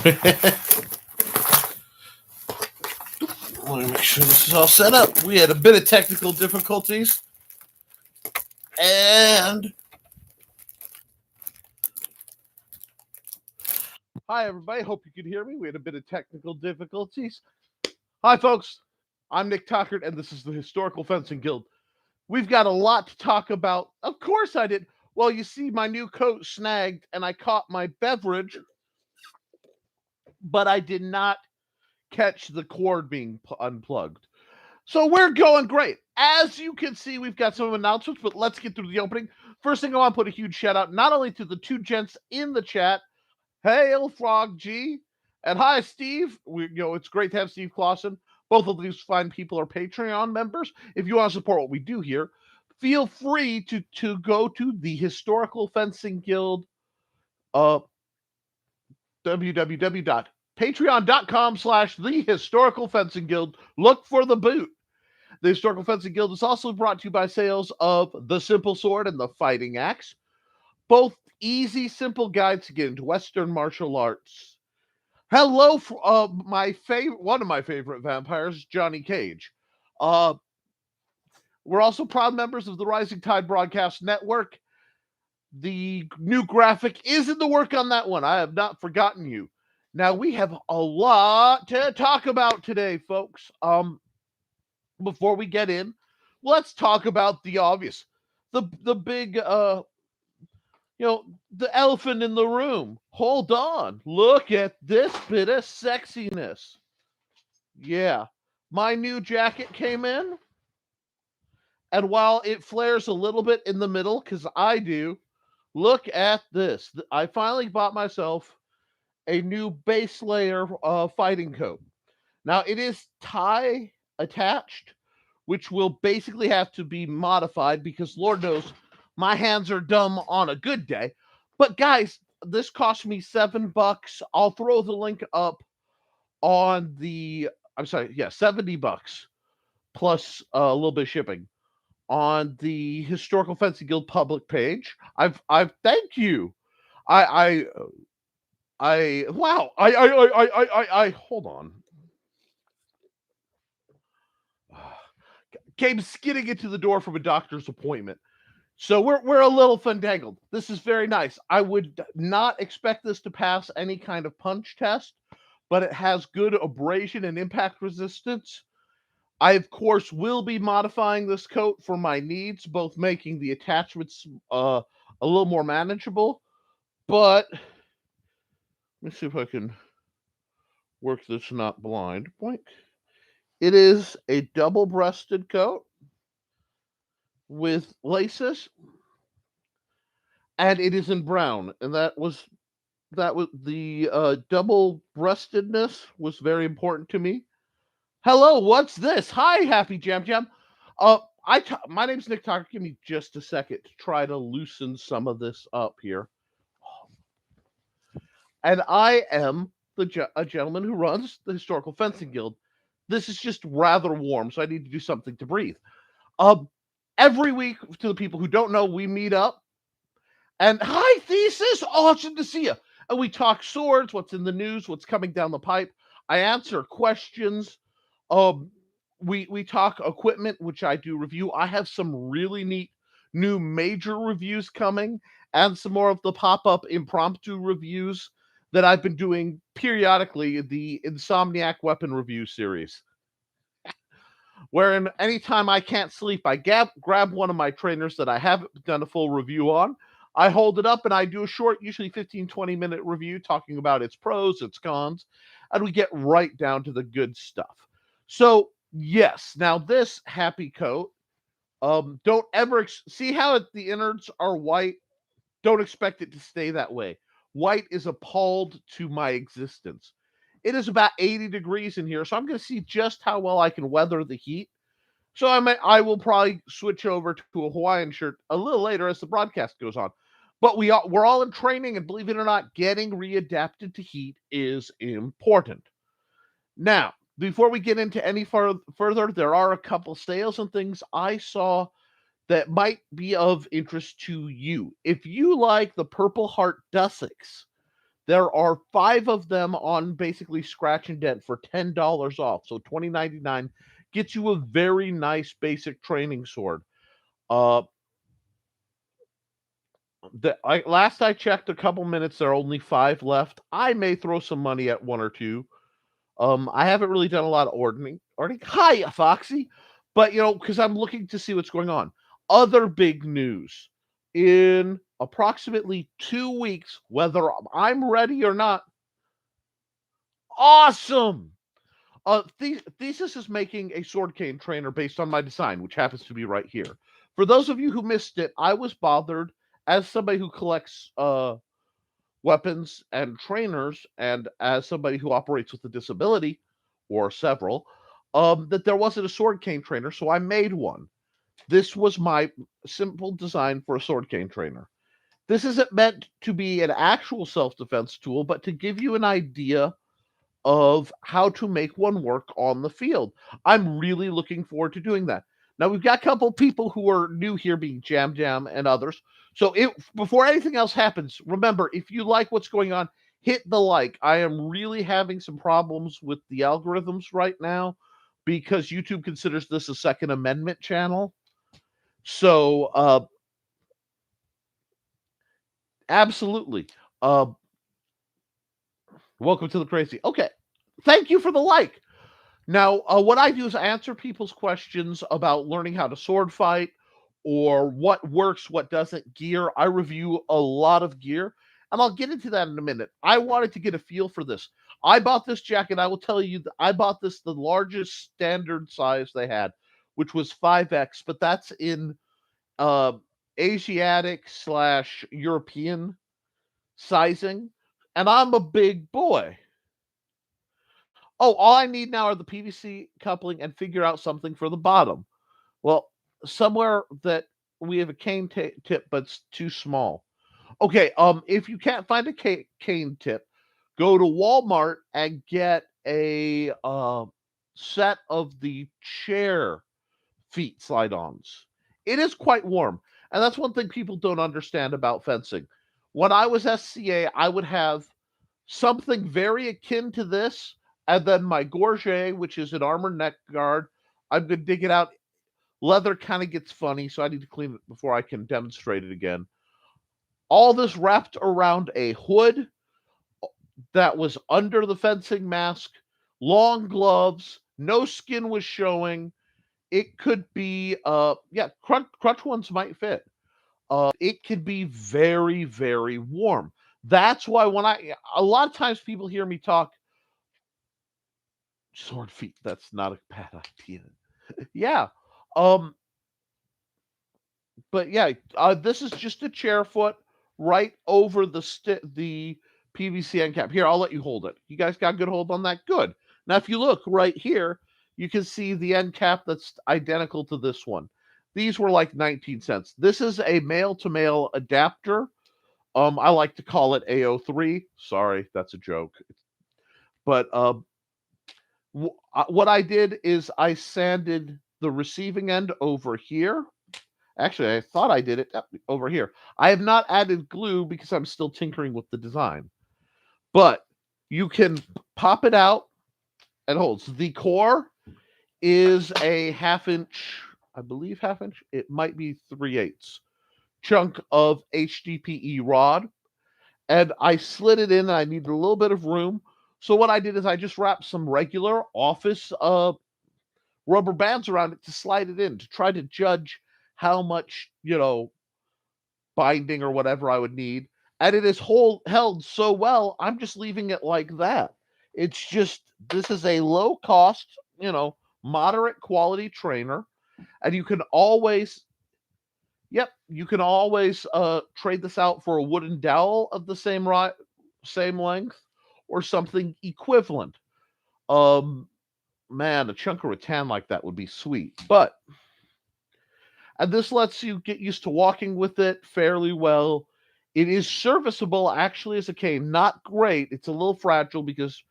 Let me make sure this is all set up. We had a bit of technical difficulties. And hi, everybody. Hope you could hear me. We had a bit of technical difficulties. Hi, folks. I'm Nick Tuckert, and this is the Historical Fencing Guild. We've got a lot to talk about. Of course I did. Well, you see, my new coat snagged, and I caught my beverage, but I did not catch the cord being unplugged. So we're going great. As you can see, we've got some announcements, but let's get through the opening. First thing, I want to put a huge shout out not only to the two gents in the chat. Hail Frog G, and hi Steve. It's great to have Steve Clausen. Both of these fine people are Patreon members. If you want to support what we do here, feel free to go to the Historical Fencing Guild, www.patreon.com/the Historical Fencing Guild. Look for the boot. The Historical Fencing Guild is also brought to you by sales of the Simple Sword and the Fighting Axe. Both easy, simple guides to get into Western martial arts. Hello, one of my favorite vampires, Johnny Cage. We're also proud members of the Rising Tide Broadcast Network. The new graphic is in the work on that one. I have not forgotten you. Now, we have a lot to talk about today, folks. Before we get in, let's talk about the obvious. The big, the elephant in the room. Hold on. Look at this bit of sexiness. Yeah. My new jacket came in. And while it flares a little bit in the middle, because I do, look at this. I finally bought myself a new base layer fighting coat. Now, it is tie attached, which will basically have to be modified because Lord knows my hands are dumb on a good day. But guys, this cost me $7. I'll throw the link up on the, $70 plus a little bit of shipping on the Historical Fencing Guild public page. I've thank you. I hold on. Came skidding into the door from a doctor's appointment. So we're a little fandangled. This is very nice. I would not expect this to pass any kind of punch test, but it has good abrasion and impact resistance. I, of course, will be modifying this coat for my needs, both making the attachments a little more manageable. But let me see if I can work this not blind. Boink. It is a double-breasted coat with laces, and it is in brown. And that was the double-breastedness was very important to me. Hello, what's this? Hi, Happy Jam Jam. My name's Nick Tucker. Give me just a second to try to loosen some of this up here. And I am a gentleman who runs the Historical Fencing Guild. This is just rather warm, so I need to do something to breathe. Every week, to the people who don't know, we meet up. And hi, Thesis! Awesome to see you. And we talk swords, what's in the news, what's coming down the pipe. I answer questions. We talk equipment, which I do review. I have some really neat new major reviews coming and some more of the pop-up impromptu reviews that I've been doing periodically, the Insomniac Weapon Review series. Wherein anytime I can't sleep, I grab one of my trainers that I haven't done a full review on, I hold it up and I do a short, usually 15-20 minute review talking about its pros, its cons, and we get right down to the good stuff. So, yes, now this happy coat, don't ever see how the innards are white. Don't expect it to stay that way. White is appalled to my existence. It is about 80 degrees in here, so I'm going to see just how well I can weather the heat. So I will probably switch over to a Hawaiian shirt a little later as the broadcast goes on. But we're all in training, and believe it or not, getting readapted to heat is important. Now, before we get into any further, there are a couple sales and things I saw that might be of interest to you. If you like the Purple Heart Dussicks, There are 5 of them on basically Scratch and Dent for $10 off. So $20.99 gets you a very nice basic training sword. Last I checked a couple minutes, there are only 5 left. I may throw some money at 1 or 2. I haven't really done a lot of ordering. Hi, Foxy. But, because I'm looking to see what's going on. Other big news. In approximately 2 weeks, whether I'm ready or not. Awesome! Thesis is making a sword cane trainer based on my design, which happens to be right here. For those of you who missed it, I was bothered, as somebody who collects weapons and trainers, and as somebody who operates with a disability, or several, that there wasn't a sword cane trainer, so I made one. This was my simple design for a sword cane trainer. This isn't meant to be an actual self-defense tool, but to give you an idea of how to make one work on the field. I'm really looking forward to doing that. Now, we've got a couple people who are new here, being Jam Jam and others. So before anything else happens, remember, if you like what's going on, hit the like. I am really having some problems with the algorithms right now because YouTube considers this a Second Amendment channel. So, absolutely. Welcome to the crazy. Okay. Thank you for the like. Now, what I do is answer people's questions about learning how to sword fight or what works, what doesn't, gear. I review a lot of gear, and I'll get into that in a minute. I wanted to get a feel for this. I bought this jacket. I will tell you that I bought this the largest standard size they had, which was 5X, but that's in Asiatic/European sizing, and I'm a big boy. Oh, all I need now are the PVC coupling and figure out something for the bottom. Well, somewhere that we have a cane tip, but it's too small. Okay, if you can't find a cane tip, go to Walmart and get a set of the chair feet slide-ons. It is quite warm, and that's one thing people don't understand about fencing. When I was SCA, I would have something very akin to this, and then my gorget, which is an armored neck guard. I'm going to dig it out. Leather kind of gets funny, so I need to clean it before I can demonstrate it again. All this wrapped around a hood that was under the fencing mask, long gloves, no skin was showing. It could be, crutch ones might fit. It can be very, very warm. That's why a lot of times people hear me talk sword feet. That's not a bad idea. Yeah. But yeah, this is just a chair foot right over the PVC end cap. Here, I'll let you hold it. You guys got a good hold on that? Good. Now, if you look right here, you can see the end cap that's identical to this one. These were like 19 cents. This is a male-to-male adapter. I like to call it AO3. Sorry, that's a joke. But what I did is I sanded the receiving end over here. Actually, I thought I did it over here. I have not added glue because I'm still tinkering with the design. But you can pop it out and holds. The core is a half-inch, I believe half-inch. It might be 3/8 chunk of HDPE rod. And I slid it in, and I needed a little bit of room. So what I did is I just wrapped some regular office rubber bands around it to slide it in, to try to judge how much, binding or whatever I would need. And it is held so well, I'm just leaving it like that. It's just, this is a low cost, moderate quality trainer. And you can always, trade this out for a wooden dowel of the same length or something equivalent. Man, a chunk of rattan like that would be sweet. And this lets you get used to walking with it fairly well. It is serviceable actually as a cane. Not great. It's a little fragile because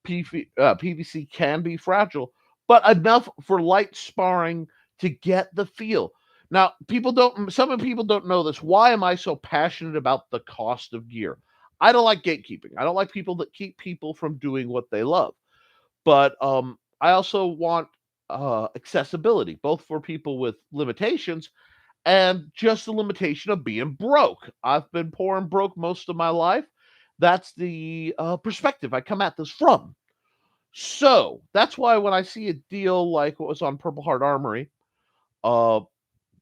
PVC can be fragile, but enough for light sparring to get the feel. Now, some people don't know this. Why am I so passionate about the cost of gear? I don't like gatekeeping. I don't like people that keep people from doing what they love. But I also want accessibility, both for people with limitations and just the limitation of being broke. I've been poor and broke most of my life. That's the perspective I come at this from. So that's why when I see a deal like what was on Purple Heart Armory, uh,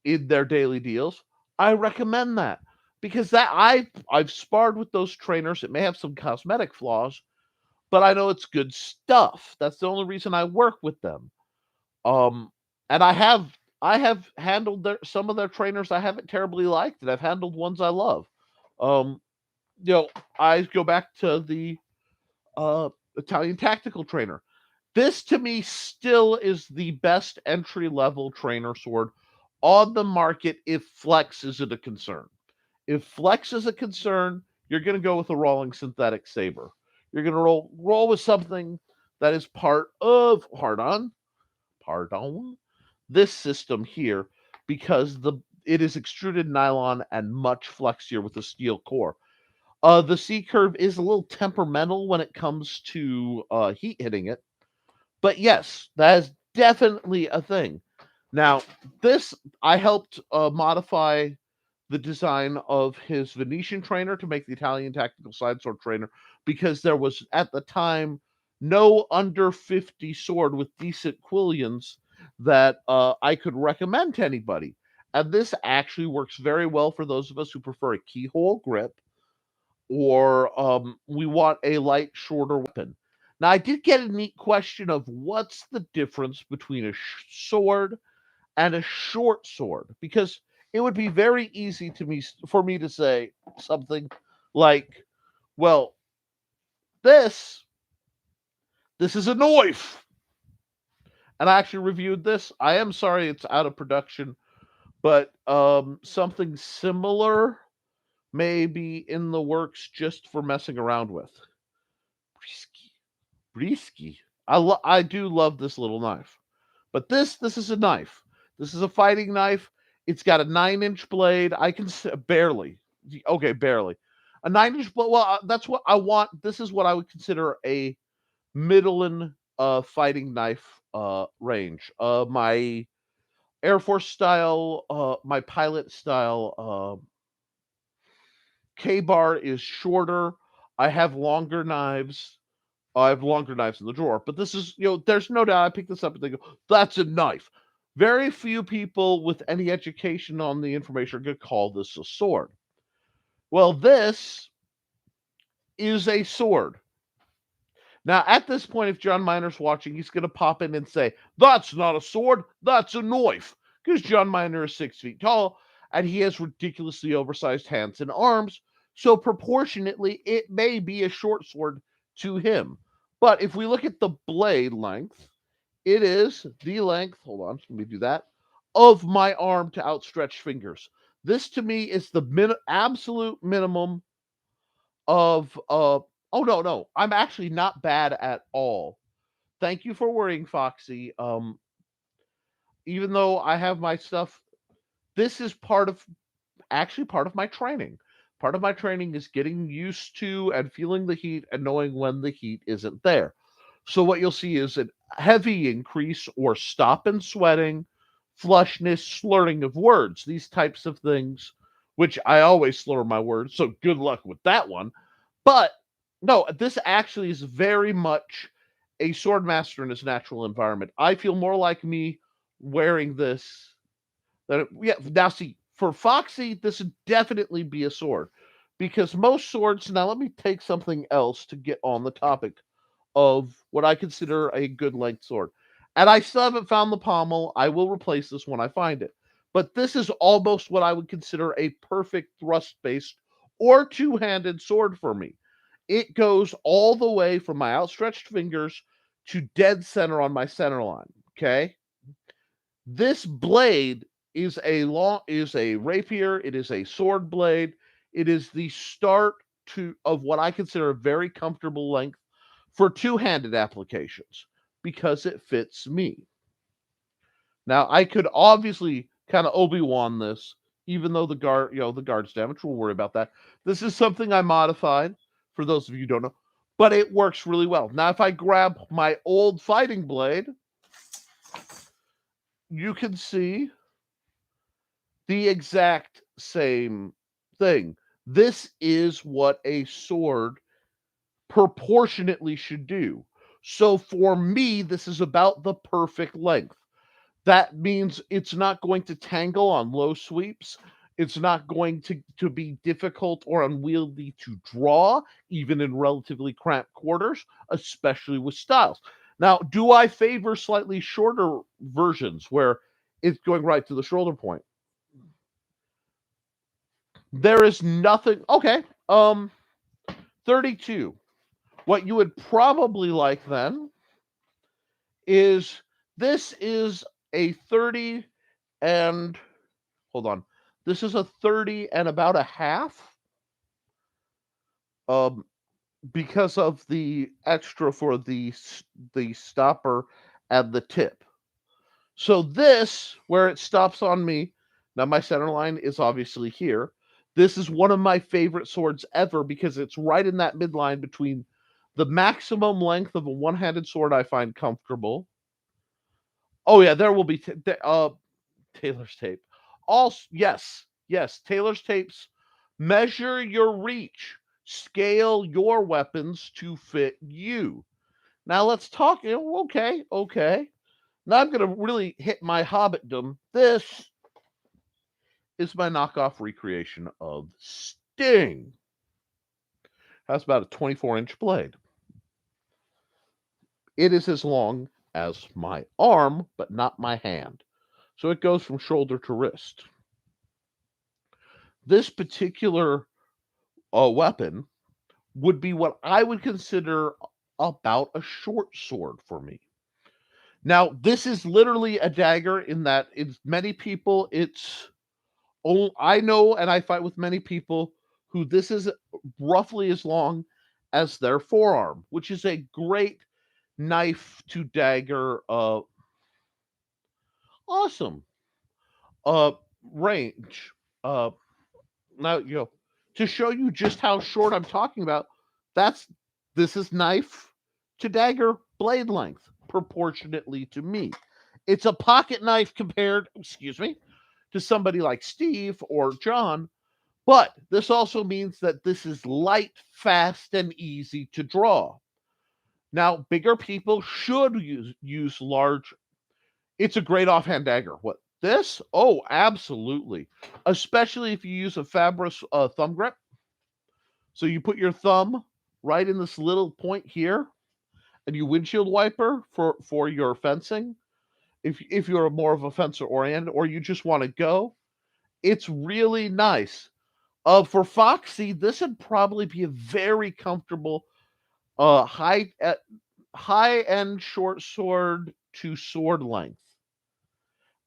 in their daily deals, I recommend that because I've sparred with those trainers. It may have some cosmetic flaws, but I know it's good stuff. That's the only reason I work with them. Um, and I have handled some of their trainers I haven't terribly liked, and I've handled ones I love. Um, you know, I go back to the uh, Italian tactical trainer. This to me still is the best entry level trainer sword on the market if flex isn't a concern. If flex is a concern, you're going to go with a rolling synthetic saber. You're going to roll with something that is part of pardon this system here because it is extruded nylon and much flexier with a steel core. The C curve is a little temperamental when it comes to heat hitting it, but yes, that is definitely a thing. Now, this I helped modify the design of his Venetian trainer to make the Italian tactical side sword trainer because there was at the time no under 50 sword with decent quillions that I could recommend to anybody. And this actually works very well for those of us who prefer a keyhole grip or we want a light, shorter weapon. Now, I did get a neat question of what's the difference between a sword and a short sword, because it would be very easy for me to say something like, "Well, this is a knife," and I actually reviewed this. I am sorry it's out of production, but something similar may be in the works just for messing around with. Brisky. Brisky. I do love this little knife. But this is a knife. This is a fighting knife. It's got a 9-inch blade. I can barely. Okay, barely. A 9-inch blade. Well, that's what I want. This is what I would consider a middling fighting knife range. My Air Force style, my pilot style K-bar is shorter. I have longer knives. I have longer knives in the drawer, but this is, there's no doubt I picked this up and they go, that's a knife. Very few people with any education on the information are going to call this a sword. Well, this is a sword. Now, at this point, if John Miner's watching, he's going to pop in and say, that's not a sword, that's a knife. Because John Miner is 6 feet tall and he has ridiculously oversized hands and arms. So, proportionately, it may be a short sword to him. But if we look at the blade length, it is the length, hold on, let me do that, of my arm to outstretched fingers. This to me is the absolute minimum of oh no, I'm actually not bad at all. Thank you for worrying, Foxy. Even though I have my stuff, this is part of my training. Part of my training is getting used to and feeling the heat and knowing when the heat isn't there. So what you'll see is a heavy increase or stop in sweating, flushness, slurring of words, these types of things, which I always slur my words. So good luck with that one. But no, this actually is very much a sword master in his natural environment. I feel more like me wearing this than yeah. Now, see, for Foxy, this would definitely be a sword because most swords. Now, let me take something else to get on the topic of what I consider a good length sword. And I still haven't found the pommel. I will replace this when I find it. But this is almost what I would consider a perfect thrust based or two-handed sword for me. It goes all the way from my outstretched fingers to dead center on my center line. Okay. This blade is a rapier. It is a sword blade. It is the start of what I consider a very comfortable length for two-handed applications because it fits me. Now I could obviously kind of Obi-Wan this, even though the guard's damaged. We'll worry about that. This is something I modified. for those of you who don't know. But it works really well. Now, if I grab my old fighting blade, you can see the exact same thing. This is what a sword proportionately should do. So for me, this is about the perfect length. That means it's not going to tangle on low sweeps. It's not going to be difficult or unwieldy to draw, even in relatively cramped quarters, especially with styles. Now, do I favor slightly shorter versions where it's going right to the shoulder point? There is nothing. Okay. 32. What you would probably like then is this is a 30 and hold on. This is a 30 and about a half. Because of the extra for the stopper and the tip. So this, where it stops on me, now my center line is obviously here. This is one of my favorite swords ever because it's right in that midline between the maximum length of a one-handed sword I find comfortable. Oh yeah, there will be Taylor's tape. Also, yes, Taylor's tapes measure your reach, scale your weapons to fit you. Now let's talk. Okay. Now I'm going to really hit my hobbitdom. This is my knockoff recreation of Sting. That's about a 24-inch blade. It is as long as my arm, but not my hand. So it goes from shoulder to wrist. This particular weapon would be what I would consider about a short sword for me. Now, this is literally a dagger in that it's many people, I know and I fight with many people who this is roughly as long as their forearm, which is a great knife to dagger awesome range. Now, to show you just how short I'm talking about, this is knife to dagger blade length proportionately to me. It's a pocket knife compared, to somebody like Steve or John, but this also means that this is light, fast, and easy to draw. Now, bigger people should use large. It's a great offhand dagger. What this? Oh, absolutely. Especially if you use a Fabris thumb grip. So you put your thumb right in this little point here, and you windshield wiper for your fencing. If you're more of a fencer oriented, or you just want to go, it's really nice. For Foxy, this would probably be a very comfortable high end short sword to sword length.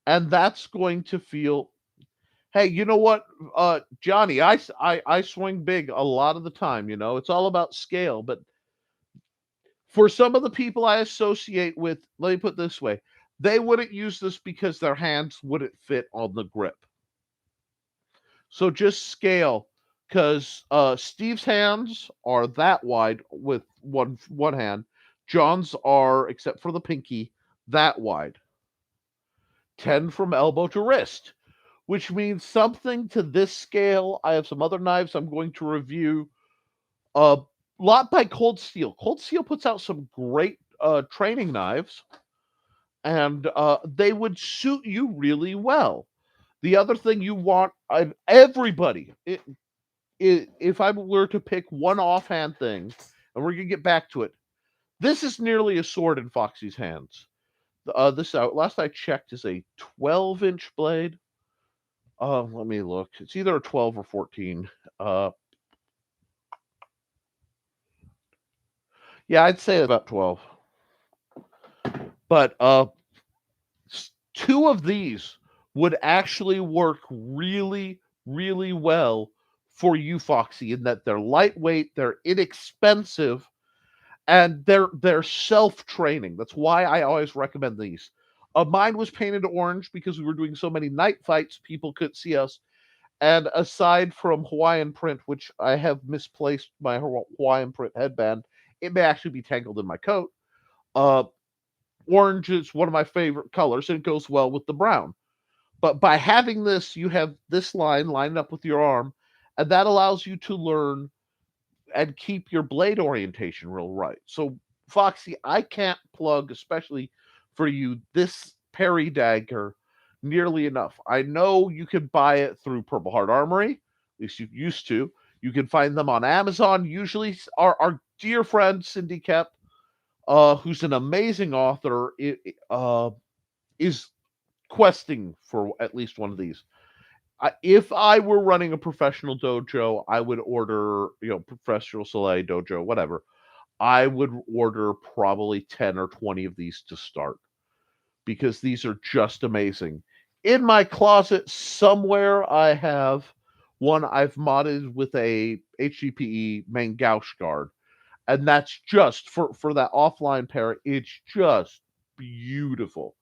And that's going to feel, hey, you know what, Johnny, I swing big a lot of the time, it's all about scale. But for some of the people I associate with, let me put it this way, they wouldn't use this because their hands wouldn't fit on the grip. So just scale, because Steve's hands are that wide with one hand. John's are, except for the pinky, that wide. 10 from elbow to wrist, which means something to this scale. I have some other knives I'm going to review. A lot by Cold Steel. Cold Steel puts out some great training knives, and they would suit you really well. The other thing you want, everybody, if I were to pick one offhand thing, and we're going to get back to it, this is nearly a sword in Foxy's hands. This last I checked is a 12-inch blade. Let me look. It's either a 12 or 14. Yeah, I'd say about 12. But two of these would actually work really, really well for you, Foxy, in that they're lightweight, they're inexpensive, and they're self-training. That's why I always recommend these. Mine was painted orange because we were doing so many night fights, people couldn't see us. And aside from Hawaiian print, which I have misplaced my Hawaiian print headband, it may actually be tangled in my coat. Uh, Orange is one of my favorite colors, and it goes well with the brown. But by having this, you have this line lined up with your arm, and that allows you to learn and keep your blade orientation real right. So, Foxy, I can't plug, especially for you, this parry dagger nearly enough. I know you can buy it through Purple Heart Armory, at least you used to. You can find them on Amazon. Usually, our dear friend Cindy Kep, who's an amazing author, is questing for at least one of these. If I were running a professional dojo, I would order, professional Soleil dojo, whatever. I would order probably 10 or 20 of these to start because these are just amazing. In my closet somewhere, I have one I've modded with a HDPE main gauche guard, and that's just for that offline pair. It's just beautiful.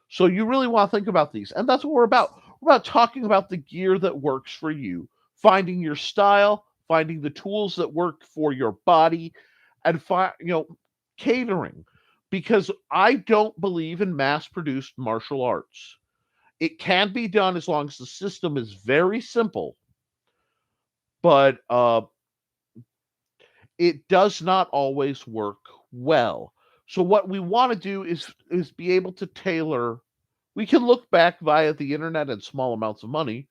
So you really want to think about these, and that's what we're about. We're about talking about the gear that works for you, finding your style, finding the tools that work for your body, and catering. Because I don't believe in mass-produced martial arts. It can be done as long as the system is very simple, but it does not always work well. So what we want to do is be able to tailor. We can look back via the internet and small amounts of money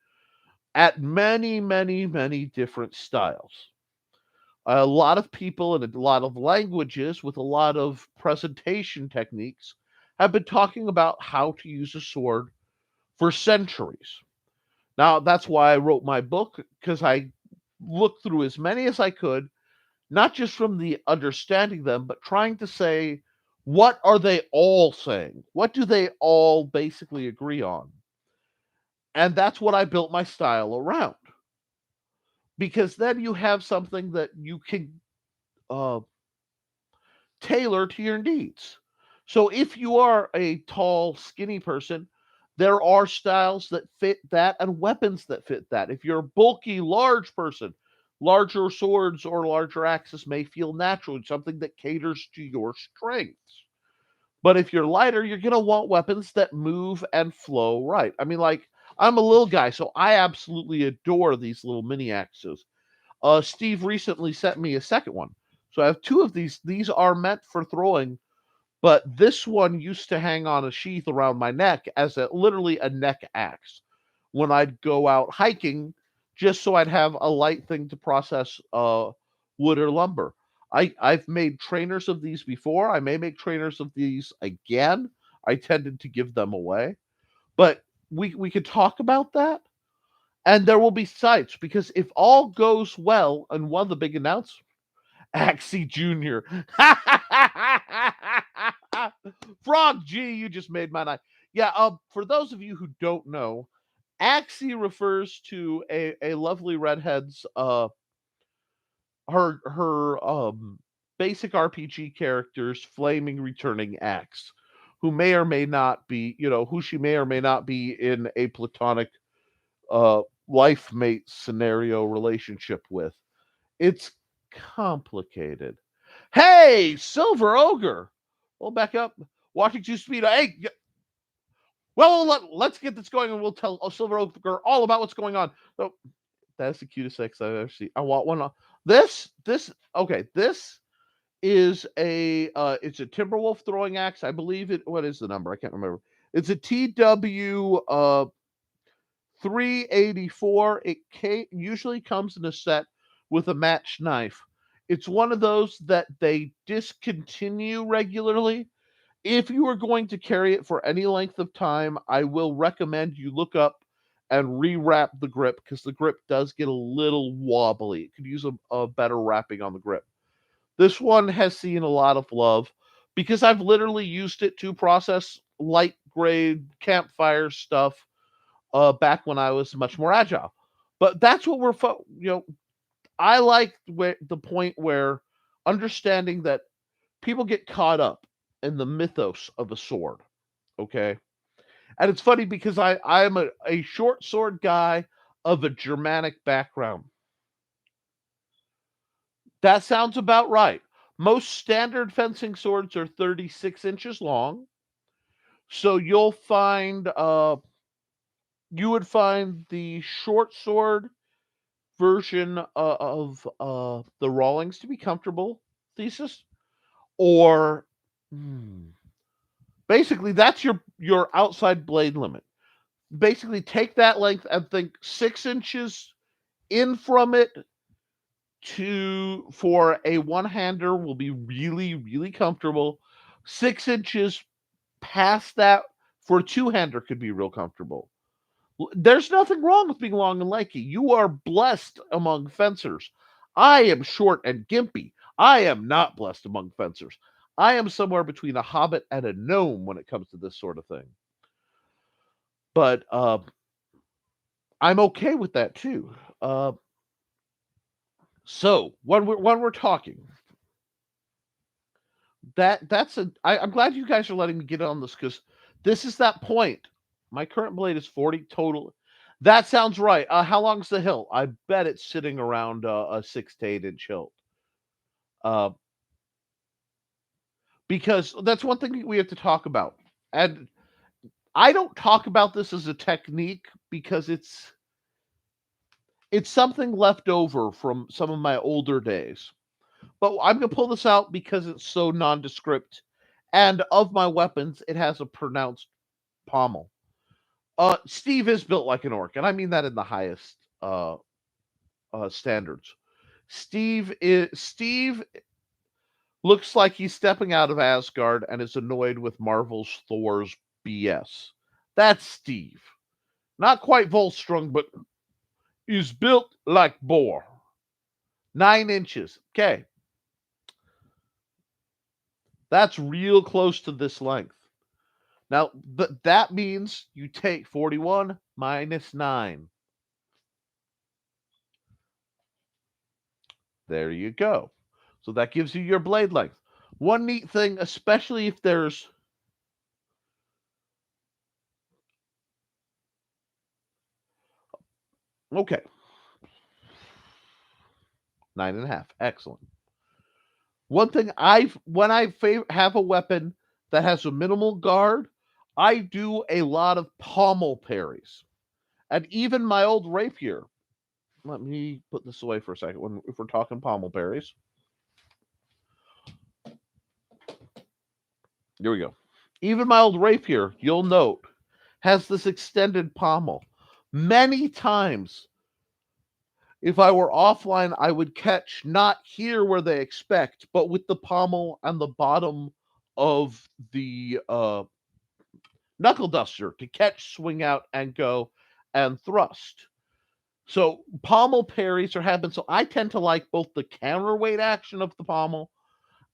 at many, many, many different styles. A lot of people in a lot of languages with a lot of presentation techniques have been talking about how to use a sword for centuries. Now, that's why I wrote my book, because I looked through as many as I could, not just from the understanding them, but trying to say, what are they all saying? What do they all basically agree on? And that's what I built my style around. Because then you have something that you can uh, tailor to your needs. So if you are a tall, skinny person, there are styles that fit that and weapons that fit that. If you're a bulky, large person, larger swords or larger axes may feel natural, something that caters to your strengths. But if you're lighter, you're going to want weapons that move and flow right. I mean, like, I'm a little guy, so I absolutely adore these little mini axes. Steve recently sent me a second one. So I have two of these. These are meant for throwing, but this one used to hang on a sheath around my neck as literally a neck axe when I'd go out hiking, just so I'd have a light thing to process wood or lumber. I've made trainers of these before. I may make trainers of these again. I tended to give them away, but we could talk about that, and there will be sites, because if all goes well, and one of the big announcements, Axie Jr. Frog G, you just made my night. Yeah, for those of you who don't know, Axie refers to a lovely redhead's her basic RPG character's flaming returning axe, who may or may not be, who she may or may not be in a platonic life mate scenario relationship with. It's complicated. Hey, Silver Ogre. Well, back up. Watching two speed. Hey, well, let's get this going, and we'll tell Silver Ogre all about what's going on. So that's the cutest sex I've ever seen. I want one. Okay. This is it's a Timberwolf throwing axe. I believe it. What is the number? I can't remember. It's a TW 384. It usually comes in a set with a matched knife. It's one of those that they discontinue regularly. If you are going to carry it for any length of time, I will recommend you look up and rewrap the grip, because the grip does get a little wobbly. It could use a better wrapping on the grip. This one has seen a lot of love because I've literally used it to process light grade campfire stuff back when I was much more agile. But that's what I like the point where understanding that people get caught up in the mythos of a sword. Okay. And it's funny because I am a short sword guy. of a Germanic background. That sounds about right. Most standard fencing swords are 36 inches long. So you would find the short sword version of the Rawlings to be comfortable thesis, or basically that's your outside blade limit. Basically, take that length and think 6 inches in from it for a one-hander will be really, really comfortable. 6 inches past that for a two-hander could be real comfortable. There's nothing wrong with being long and lanky. You are blessed among fencers. I am short and gimpy. I am not blessed among fencers. I am somewhere between a hobbit and a gnome when it comes to this sort of thing. But I'm okay with that too. So when we're talking, I'm glad you guys are letting me get on this, because this is that point. My current blade is 40 total. That sounds right. How long's the hilt? I bet it's sitting around a 6 to 8 inch hilt. Because that's one thing we have to talk about. And I don't talk about this as a technique because it's something left over from some of my older days. But I'm going to pull this out because it's so nondescript. And of my weapons, it has a pronounced pommel. Steve is built like an orc, and I mean that in the highest standards. Steve looks like he's stepping out of Asgard and is annoyed with Marvel's Thor's BS. That's Steve. Not quite Volstrung, but he's built like Boar. 9 inches. Okay. That's real close to this length. Now, that means you take 41 minus 9. There you go. So that gives you your blade length. One neat thing, especially if there's okay. 9.5. Excellent. One thing when I have a weapon that has a minimal guard, I do a lot of pommel parries. And even my old rapier, let me put this away for a second if we're talking pommel parries. Here we go. Even my old rapier, you'll note, has this extended pommel. Many times, if I were offline, I would catch not here where they expect, but with the pommel on the bottom of the knuckle duster to catch, swing out, and go and thrust. So pommel parries are happening. So I tend to like both the counterweight action of the pommel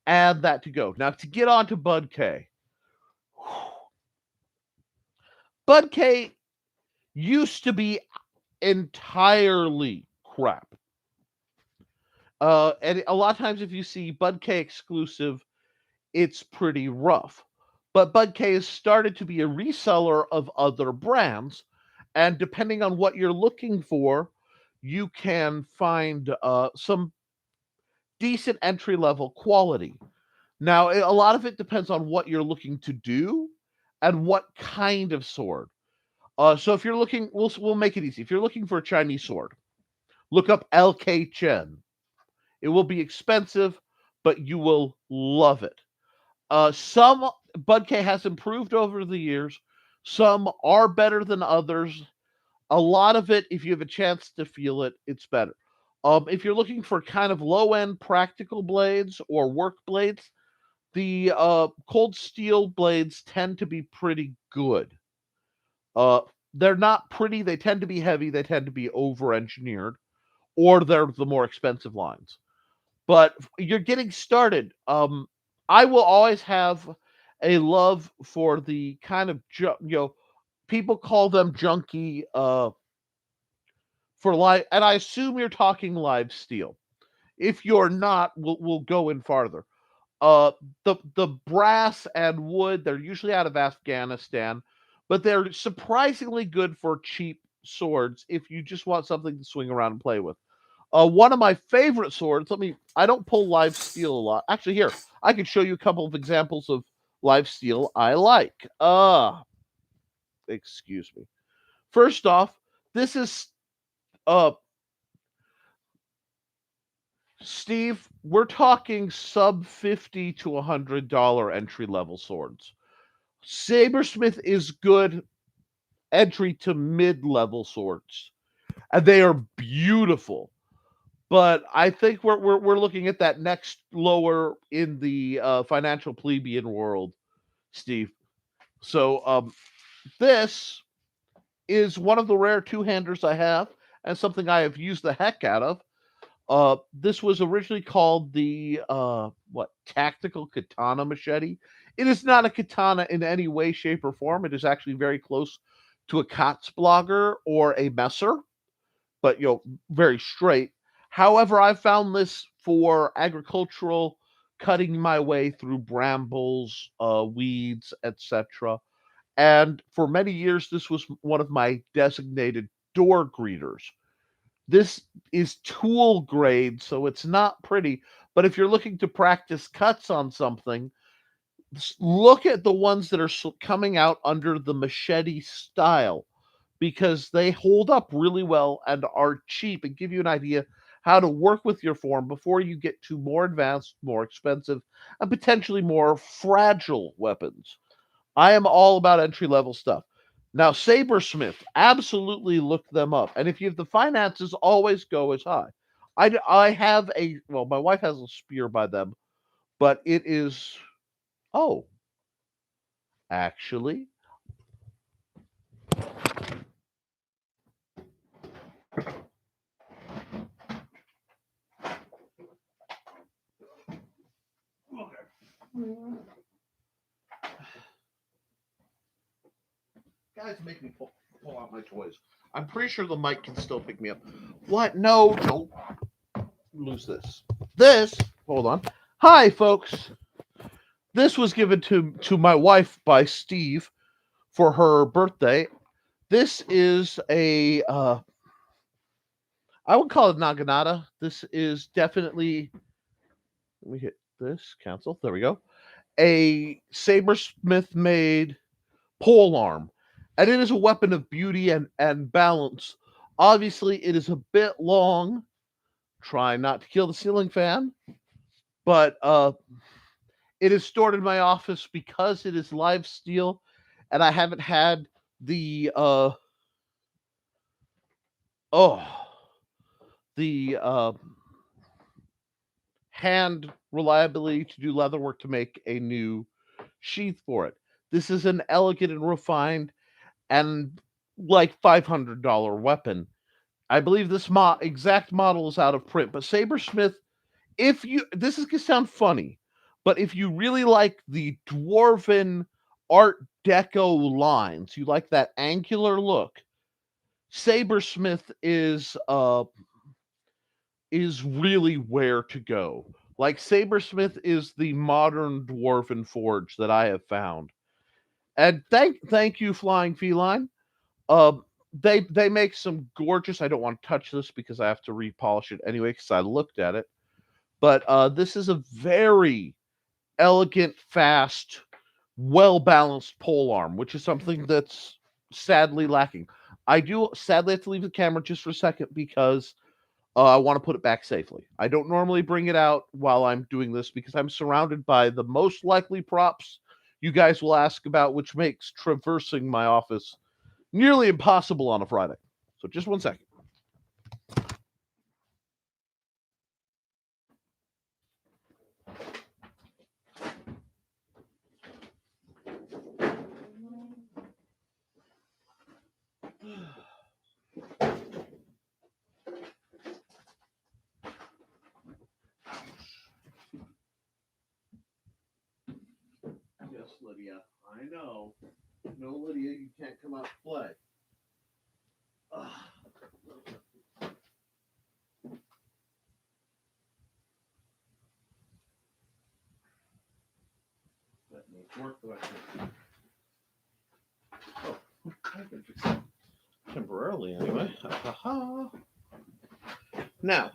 and that to go. Now to get on to Bud K. Bud K used to be entirely crap. And a lot of times if you see Bud K exclusive, it's pretty rough. But Bud K has started to be a reseller of other brands, and depending on what you're looking for, you can find some decent entry-level quality. Now, a lot of it depends on what you're looking to do and what kind of sword. So if you're looking, we'll make it easy. If you're looking for a Chinese sword, look up LK Chen. It will be expensive, but you will love it. Some Bud K has improved over the years. Some are better than others. A lot of it, if you have a chance to feel it, it's better. If you're looking for kind of low-end practical blades or work blades, the cold steel blades tend to be pretty good. They're not pretty. They tend to be heavy. They tend to be over-engineered, or they're the more expensive lines. But you're getting started. I will always have a love for the kind of people call them junky for live, and I assume you're talking live steel. If you're not, we'll go in farther. The brass and wood, they're usually out of Afghanistan, but they're surprisingly good for cheap swords if you just want something to swing around and play with. One of my favorite swords, I don't pull live steel a lot. Actually, here, I can show you a couple of examples of live steel I like. Excuse me. First off, this is, Steve, we're talking sub $50 to $100 entry level swords. Sabersmith is good entry to mid level swords, and they are beautiful. But I think we're looking at that next lower in the financial plebeian world, Steve. So this is one of the rare two-handers I have, and something I have used the heck out of. This was originally called the tactical katana machete. It is not a katana in any way, shape, or form. It is actually very close to a Katzblogger or a Messer, but very straight. However, I found this for agricultural, cutting my way through brambles, weeds, etc. And for many years, this was one of my designated door greeters. This is tool grade, so it's not pretty. But if you're looking to practice cuts on something, look at the ones that are coming out under the machete style, because they hold up really well and are cheap and give you an idea how to work with your form before you get to more advanced, more expensive, and potentially more fragile weapons. I am all about entry level stuff. Now, Sabersmith, absolutely look them up. And if you have the finances, always go as high. I have my wife has a spear by them, but it is, oh, actually, guys make me pull out my toys. I'm pretty sure the mic can still pick me up. What? No, don't lose this. Hold on. Hi, folks. This was given to my wife by Steve for her birthday. This is a, I would call it Naginata. This is definitely, let me hit this, cancel. There we go. A Sabersmith made pole arm, and it is a weapon of beauty and balance. Obviously, it is a bit long. Try not to kill the ceiling fan, but it is stored in my office because it is live steel, and I haven't had the the hand reliability to do leather work to make a new sheath for it. This is an elegant and refined and like $500 weapon. I believe this exact model is out of print, but Sabersmith, this is gonna sound funny, but if you really like the dwarven Art Deco lines, you like that angular look, Sabersmith is really where to go. Like, Sabersmith is the modern dwarven forge that I have found. And thank you, Flying Feline. They make some gorgeous. I don't want to touch this because I have to repolish it anyway because I looked at it. But this is a very elegant, fast, well balanced pole arm, which is something that's sadly lacking. I do sadly have to leave the camera just for a second because I want to put it back safely. I don't normally bring it out while I'm doing this because I'm surrounded by the most likely props you guys will ask about, which makes traversing my office nearly impossible on a Friday. So just one second. Yes, Lydia. I know. No, Lydia, you can't come out and play. That needs work, but I can. Oh, I can fix that temporarily. temporarily anyway. Now,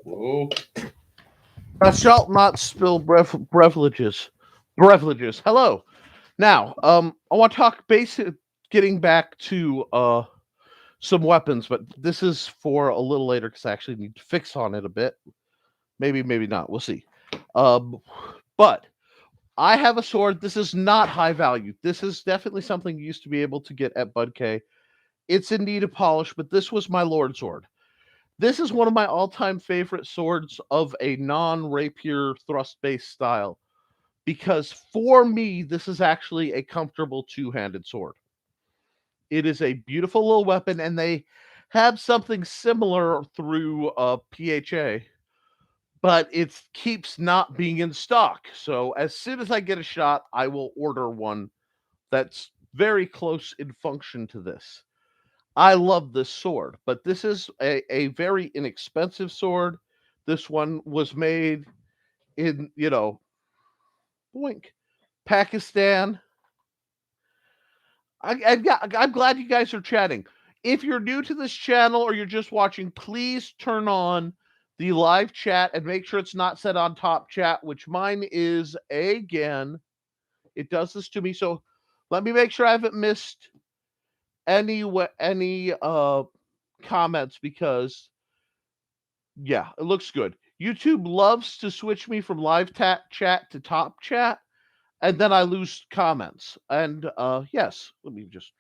whoa. Thou shalt not spill beverages. Hello. Now, I want to talk getting back to some weapons, but this is for a little later because I actually need to fix on it a bit. Maybe not. We'll see. But I have a sword. This is not high value. This is definitely something you used to be able to get at Bud K. It's in need of polish, but this was my Lord sword. This is one of my all-time favorite swords of a non-rapier thrust-based style, because for me, this is actually a comfortable two-handed sword. It is a beautiful little weapon, and they have something similar through PHA, but it keeps not being in stock. So as soon as I get a shot, I will order one that's very close in function to this. I love this sword, but this is a very inexpensive sword. This one was made in, boink, Pakistan. I'm glad you guys are chatting. If you're new to this channel or you're just watching, please turn on the live chat and make sure it's not set on top chat, which mine is again. It does this to me, so let me make sure I haven't missed any comments, because yeah, it looks good. YouTube loves to switch me from live chat to top chat, and then I lose comments. And yes, let me just.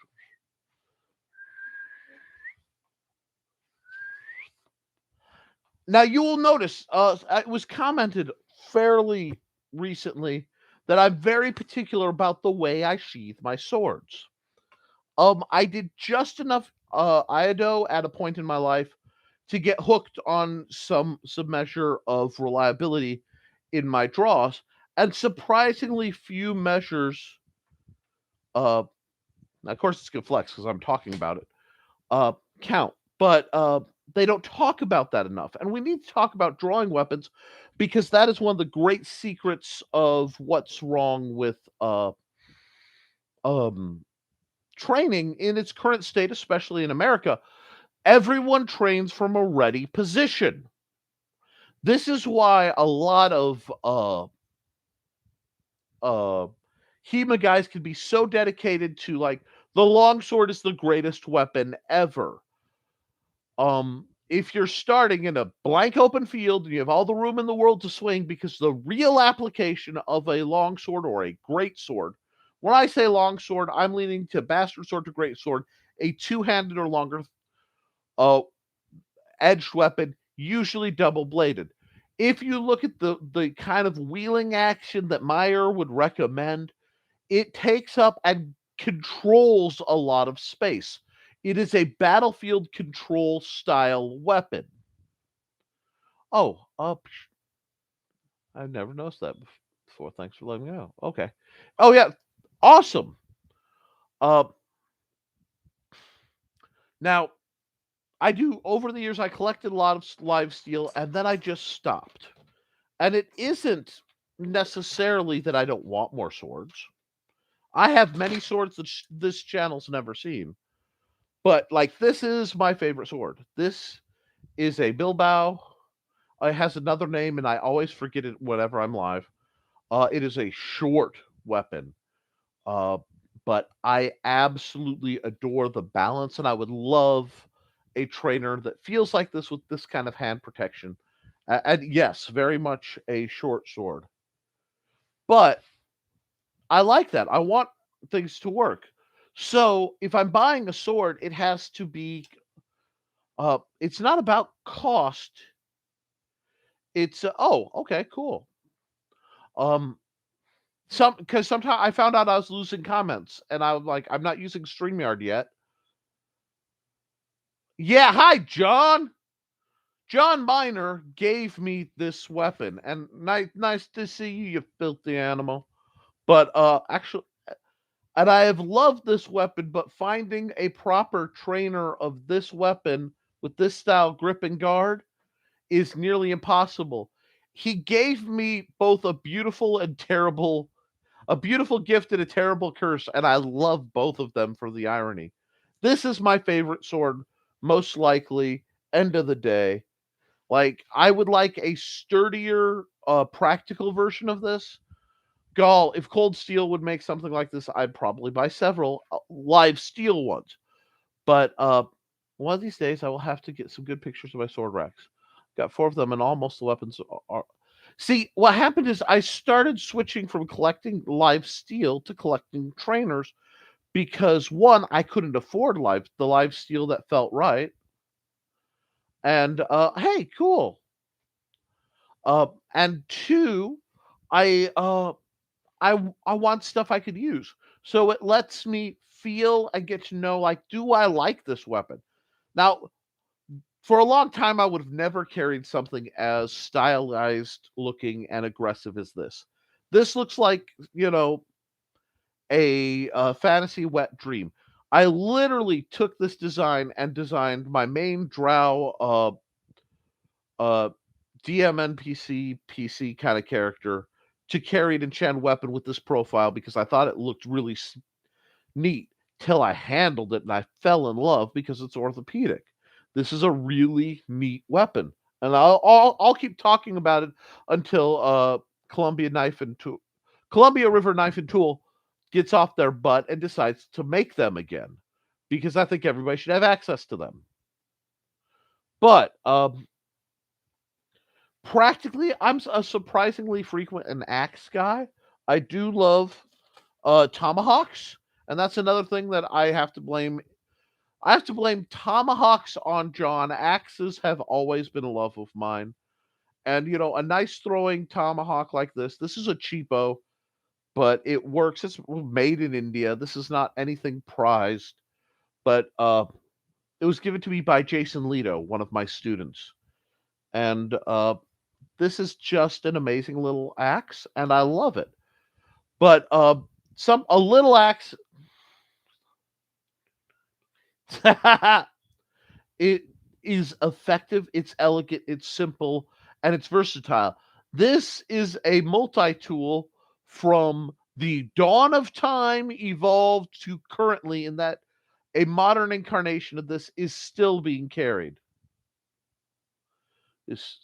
Now you will notice, it was commented fairly recently that I'm very particular about the way I sheath my swords. I did just enough Iado at a point in my life to get hooked on some measure of reliability in my draws, and surprisingly few measures. Now of course it's good flex because I'm talking about it. Count, but they don't talk about that enough, and we need to talk about drawing weapons, because that is one of the great secrets of what's wrong with training in its current state, especially in America. Everyone trains from a ready position. This is why a lot of HEMA guys can be so dedicated to, like, the longsword is the greatest weapon ever. If you're starting in a blank open field and you have all the room in the world to swing, because the real application of a longsword or a great sword, when I say longsword, I'm leaning to bastard sword to great sword, a two-handed or longer edged weapon, usually double-bladed. If you look at the kind of wheeling action that Meyer would recommend, it takes up and controls a lot of space. It is a battlefield control style weapon. Oh, I've never noticed that before. Thanks for letting me know. Okay. Oh yeah, awesome. Now, over the years, I collected a lot of live steel, and then I just stopped. And it isn't necessarily that I don't want more swords. I have many swords that this channel's never seen. But, like, this is my favorite sword. This is a Bilbao. It has another name, and I always forget it whenever I'm live. It is a short weapon. But I absolutely adore the balance, and I would love a trainer that feels like this with this kind of hand protection. And yes, very much a short sword. But I like that. I want things to work. So if I'm buying a sword, it has to be. It's not about cost. It's oh, okay, cool. Because sometimes I found out I was losing comments, and I was like, I'm not using StreamYard yet. Yeah, hi, John. John Miner gave me this weapon, and nice to see you, you filthy animal. But actually, and I have loved this weapon, but finding a proper trainer of this weapon with this style grip and guard is nearly impossible. He gave me both a beautiful gift and a terrible curse, and I love both of them for the irony. This is my favorite sword, most likely, end of the day. Like, I would like a sturdier, practical version of this. Gall, if Cold Steel would make something like this, I'd probably buy several live steel ones. But one of these days, I will have to get some good pictures of my sword racks. Got 4 of them, and almost the weapons are. See, what happened is I started switching from collecting live steel to collecting trainers because one, I couldn't afford the live steel that felt right, and hey, cool. And two, I uh, I want stuff I could use, so it lets me feel and get to know, like, do I like this weapon? Now, for a long time, I would have never carried something as stylized looking and aggressive as this. This looks like, a fantasy wet dream. I literally took this design and designed my main drow uh DMNPC PC kind of character to carry an enchant weapon with this profile because I thought it looked really neat till I handled it and I fell in love because it's orthopedic. This is a really neat weapon, and I'll keep talking about it until Columbia River Knife and Tool gets off their butt and decides to make them again, because I think everybody should have access to them. But practically, I'm a surprisingly frequent an axe guy. I do love tomahawks, and that's another thing that I have to blame. I have to blame tomahawks on John. Axes have always been a love of mine. And, a nice throwing tomahawk like this. This is a cheapo, but it works. It's made in India. This is not anything prized, but it was given to me by Jason Leto, one of my students. And this is just an amazing little axe, and I love it. But a little axe it is effective, it's elegant, it's simple, and it's versatile. This is a multi-tool from the dawn of time evolved to currently, in that a modern incarnation of this is still being carried. Is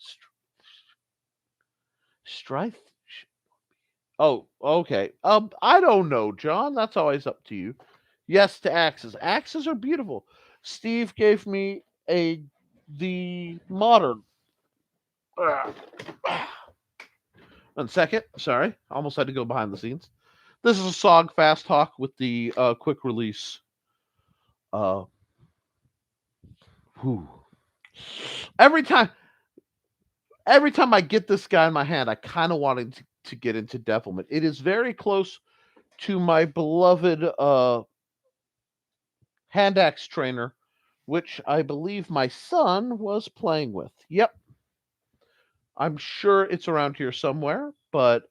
strife? Oh, okay. I don't know, John. That's always up to you. Yes to axes. Axes are beautiful. Steve gave me the modern. 1 second. Sorry. Almost had to go behind the scenes. This is a SOG Fast Talk with the quick release. Whew. Every time I get this guy in my hand, I kind of wanted to get into Devilment. It is very close to my beloved hand axe trainer, which I believe my son was playing with. Yep. I'm sure it's around here somewhere, but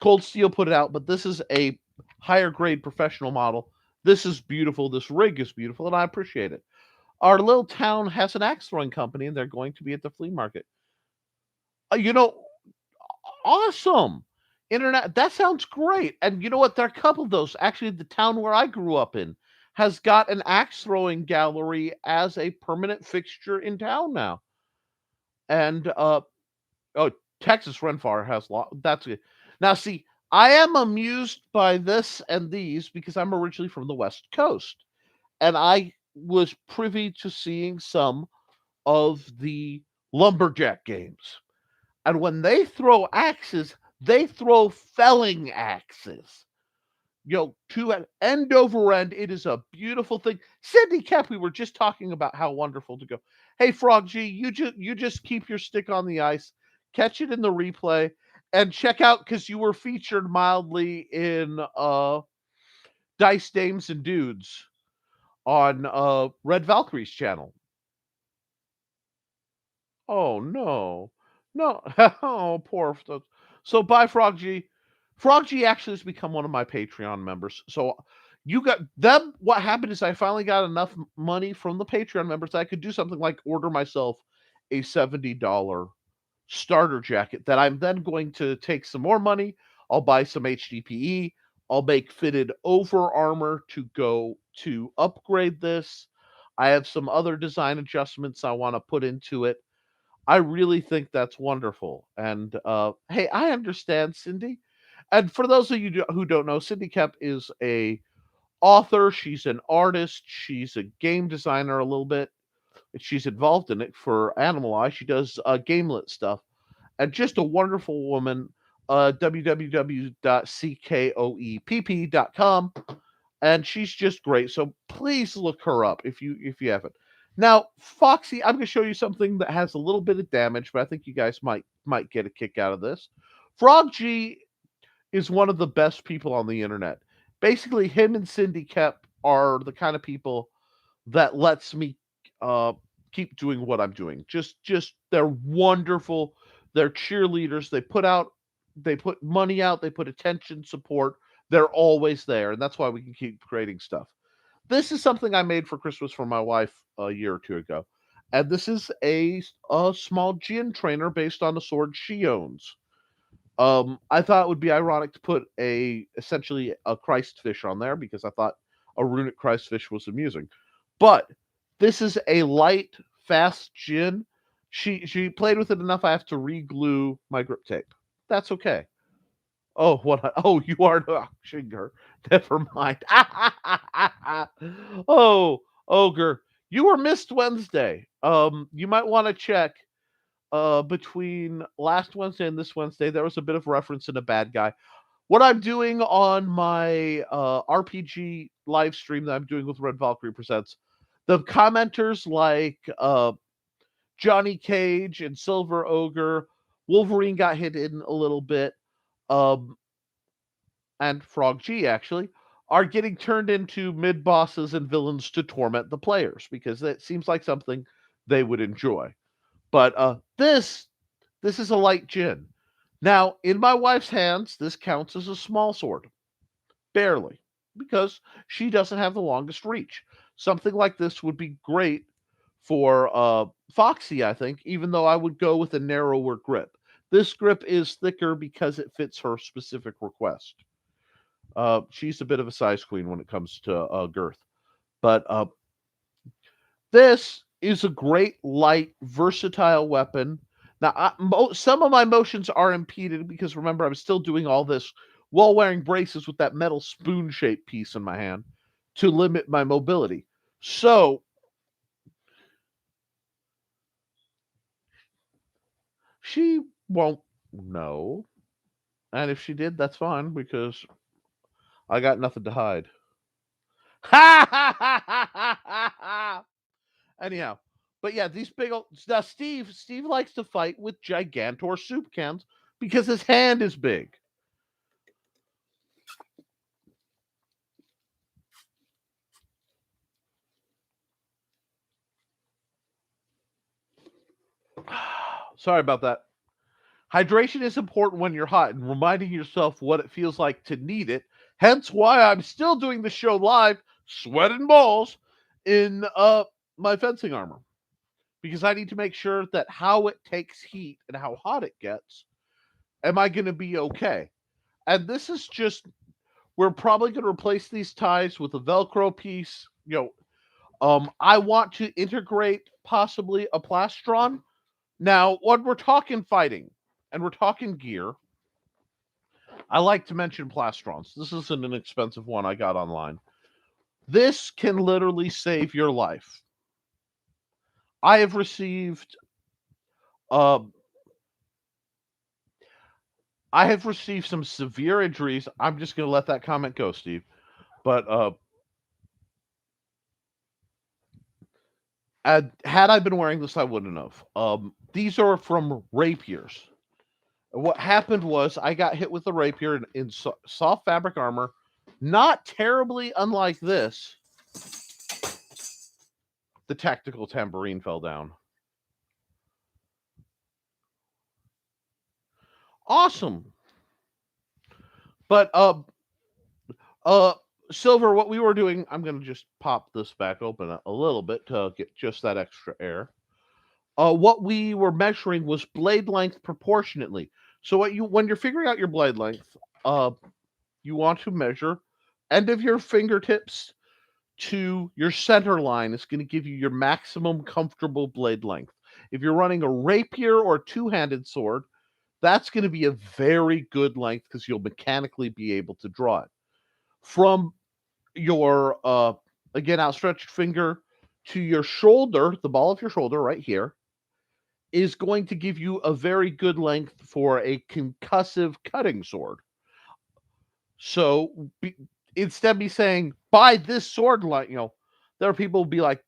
Cold Steel put it out, but this is a higher grade professional model. This is beautiful. This rig is beautiful, and I appreciate it. Our little town has an axe throwing company, and they're going to be at the flea market. Awesome. Internet, that sounds great. And you know what? There are a couple of those. Actually, the town where I grew up in has got an axe throwing gallery as a permanent fixture in town now. And Texas Renfar has that's good. Now, see, I am amused by this and these because I'm originally from the West Coast, and I was privy to seeing some of the lumberjack games. And when they throw axes, they throw felling axes. To an end over end, it is a beautiful thing. Cindy Kep, we were just talking about how wonderful to go. Hey, Frog G, you just keep your stick on the ice, catch it in the replay, and check out, because you were featured mildly in Dice Dames and Dudes on Red Valkyrie's channel. Oh no, oh poor. So bye, Frog G. Frog G actually has become one of my Patreon members. So you got them. What happened is I finally got enough money from the Patreon members that I could do something like order myself a $70 starter jacket that I'm then going to take some more money. I'll buy some HDPE. I'll make fitted over armor to go to upgrade this. I have some other design adjustments I want to put into it. I really think that's wonderful. And hey, I understand Cindy. And for those of you who don't know, Cindy Kep is a author. She's an artist. She's a game designer a little bit. She's involved in it for Animal Eye. She does gamelet stuff. And just a wonderful woman. www.ckoepp.com, and she's just great. So please look her up if you haven't. Now, Foxy, I'm going to show you something that has a little bit of damage, but I think you guys might get a kick out of this. Frog G is one of the best people on the internet. Basically, him and Cindy Kep are the kind of people that lets me keep doing what I'm doing. Just they're wonderful. They're cheerleaders. They put money out. They put attention, support. They're always there, and that's why we can keep creating stuff. This is something I made for Christmas for my wife a year or two ago, and this is a small Jin trainer based on the sword she owns. I thought it would be ironic to put essentially a Christ fish on there because I thought a runic Christ fish was amusing. But this is a light, fast Jin. She played with it enough I have to re-glue my grip tape. That's okay. Oh, what? Oh, you are doxing her. Never mind. Oh, Ogre, you were missed Wednesday. You might want to check between last Wednesday and this Wednesday. There was a bit of reference in a bad guy. What I'm doing on my RPG live stream that I'm doing with Red Valkyrie Presents, the commenters like Johnny Cage and Silver Ogre, Wolverine got hit in a little bit, and Frog G actually, are getting turned into mid bosses and villains to torment the players because it seems like something they would enjoy. But this is a light Jin. Now, in my wife's hands, this counts as a small sword. Barely. Because she doesn't have the longest reach. Something like this would be great for Foxy, I think, even though I would go with a narrower grip. This grip is thicker because it fits her specific request. She's a bit of a size queen when it comes to girth. But this is a great, light, versatile weapon. Now, some of my motions are impeded because remember, I'm still doing all this while wearing braces with that metal spoon-shaped piece in my hand to limit my mobility. So, she won't know. And if she did, that's fine because I got nothing to hide. Ha ha ha ha ha ha! Anyhow, but yeah, these big old now Steve likes to fight with gigantor soup cans because his hand is big. Sorry about that. Hydration is important when you're hot and reminding yourself what it feels like to need it. Hence why I'm still doing the show live, sweating balls, in my fencing armor. Because I need to make sure that how it takes heat and how hot it gets, am I going to be okay? And this is just, we're probably going to replace these ties with a Velcro piece. I want to integrate possibly a plastron. Now, when we're talking fighting and we're talking gear, I like to mention plastrons. This isn't an expensive one I got online. This can literally save your life. I have received some severe injuries. I'm just going to let that comment go, Steve. But had I been wearing this, I wouldn't have. These are from rapiers. What happened was I got hit with a rapier in soft fabric armor, not terribly unlike this. The tactical tambourine fell down. Awesome. But Silver, what we were doing, I'm going to just pop this back open a little bit to get just that extra air. What we were measuring was blade length proportionately. So when you're figuring out your blade length, you want to measure end of your fingertips to your center line is going to give you your maximum comfortable blade length. If you're running a rapier or two-handed sword, that's going to be a very good length because you'll mechanically be able to draw it. From your, again, outstretched finger to your shoulder, the ball of your shoulder right here, is going to give you a very good length for a concussive cutting sword. So instead of me saying, buy this sword length, there are people who be like,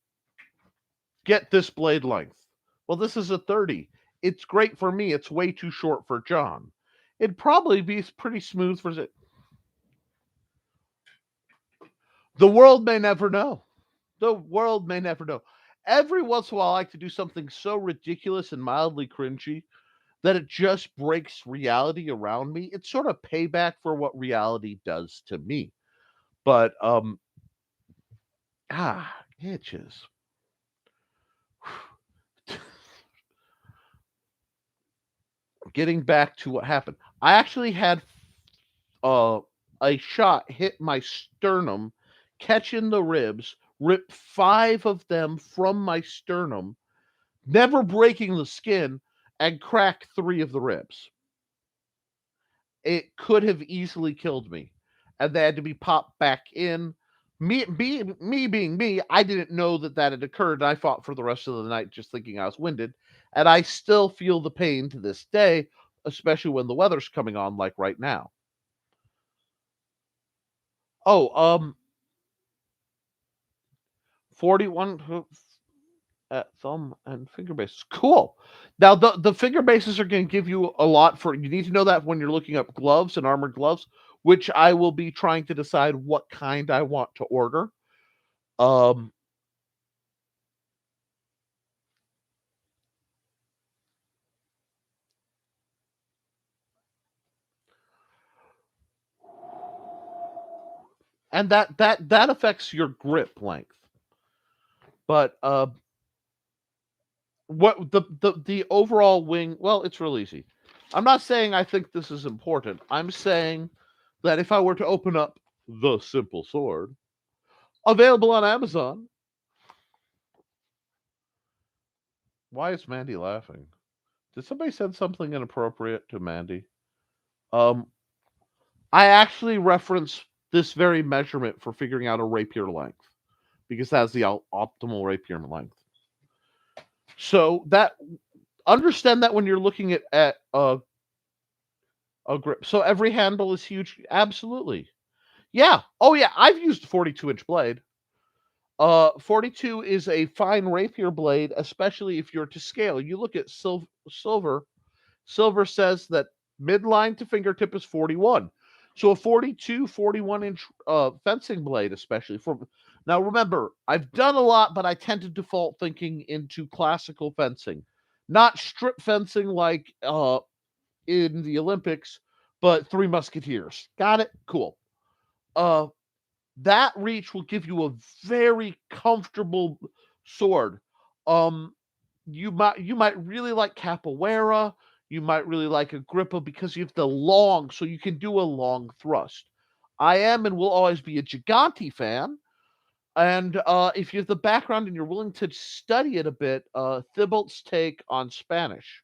get this blade length. Well, this is a 30. It's great for me. It's way too short for John. It'd probably be pretty smooth for it. The world may never know. The world may never know. Every once in a while, I like to do something so ridiculous and mildly cringy that it just breaks reality around me. It's sort of payback for what reality does to me. But itches. Getting back to what happened. I actually had a shot hit my sternum, catch in the ribs, rip 5 of them from my sternum, never breaking the skin, and crack 3 of the ribs. It could have easily killed me, and they had to be popped back in. Me being me, I didn't know that had occurred, and I fought for the rest of the night just thinking I was winded, and I still feel the pain to this day, especially when the weather's coming on like right now. Oh, 41 at thumb and finger bases. Cool. Now the finger bases are going to give you a lot for. You need to know that when you're looking up gloves and armored gloves, which I will be trying to decide what kind I want to order. And that affects your grip length. But what the overall wing? Well, it's real easy. I'm not saying I think this is important. I'm saying that if I were to open up the simple sword, available on Amazon. Why is Mandy laughing? Did somebody send something inappropriate to Mandy? I actually reference this very measurement for figuring out a rapier length because that's the optimal rapier length. So that understand that when you're looking at a grip. So every handle is huge. Absolutely. Yeah. Oh yeah. I've used a 42-inch blade. 42 is a fine rapier blade, especially if you're to scale. You look at silver. Silver says that midline to fingertip is 41. So a 42, 41-inch fencing blade, especially for. Now remember, I've done a lot, but I tend to default thinking into classical fencing, not strip fencing like in the Olympics, but Three Musketeers. Got it? Cool. That reach will give you a very comfortable sword. You might really like capoeira. You might really like Agrippa because you have the long, so you can do a long thrust. I am and will always be a Gigante fan. And if you have the background and you're willing to study it a bit, Thibault's take on Spanish.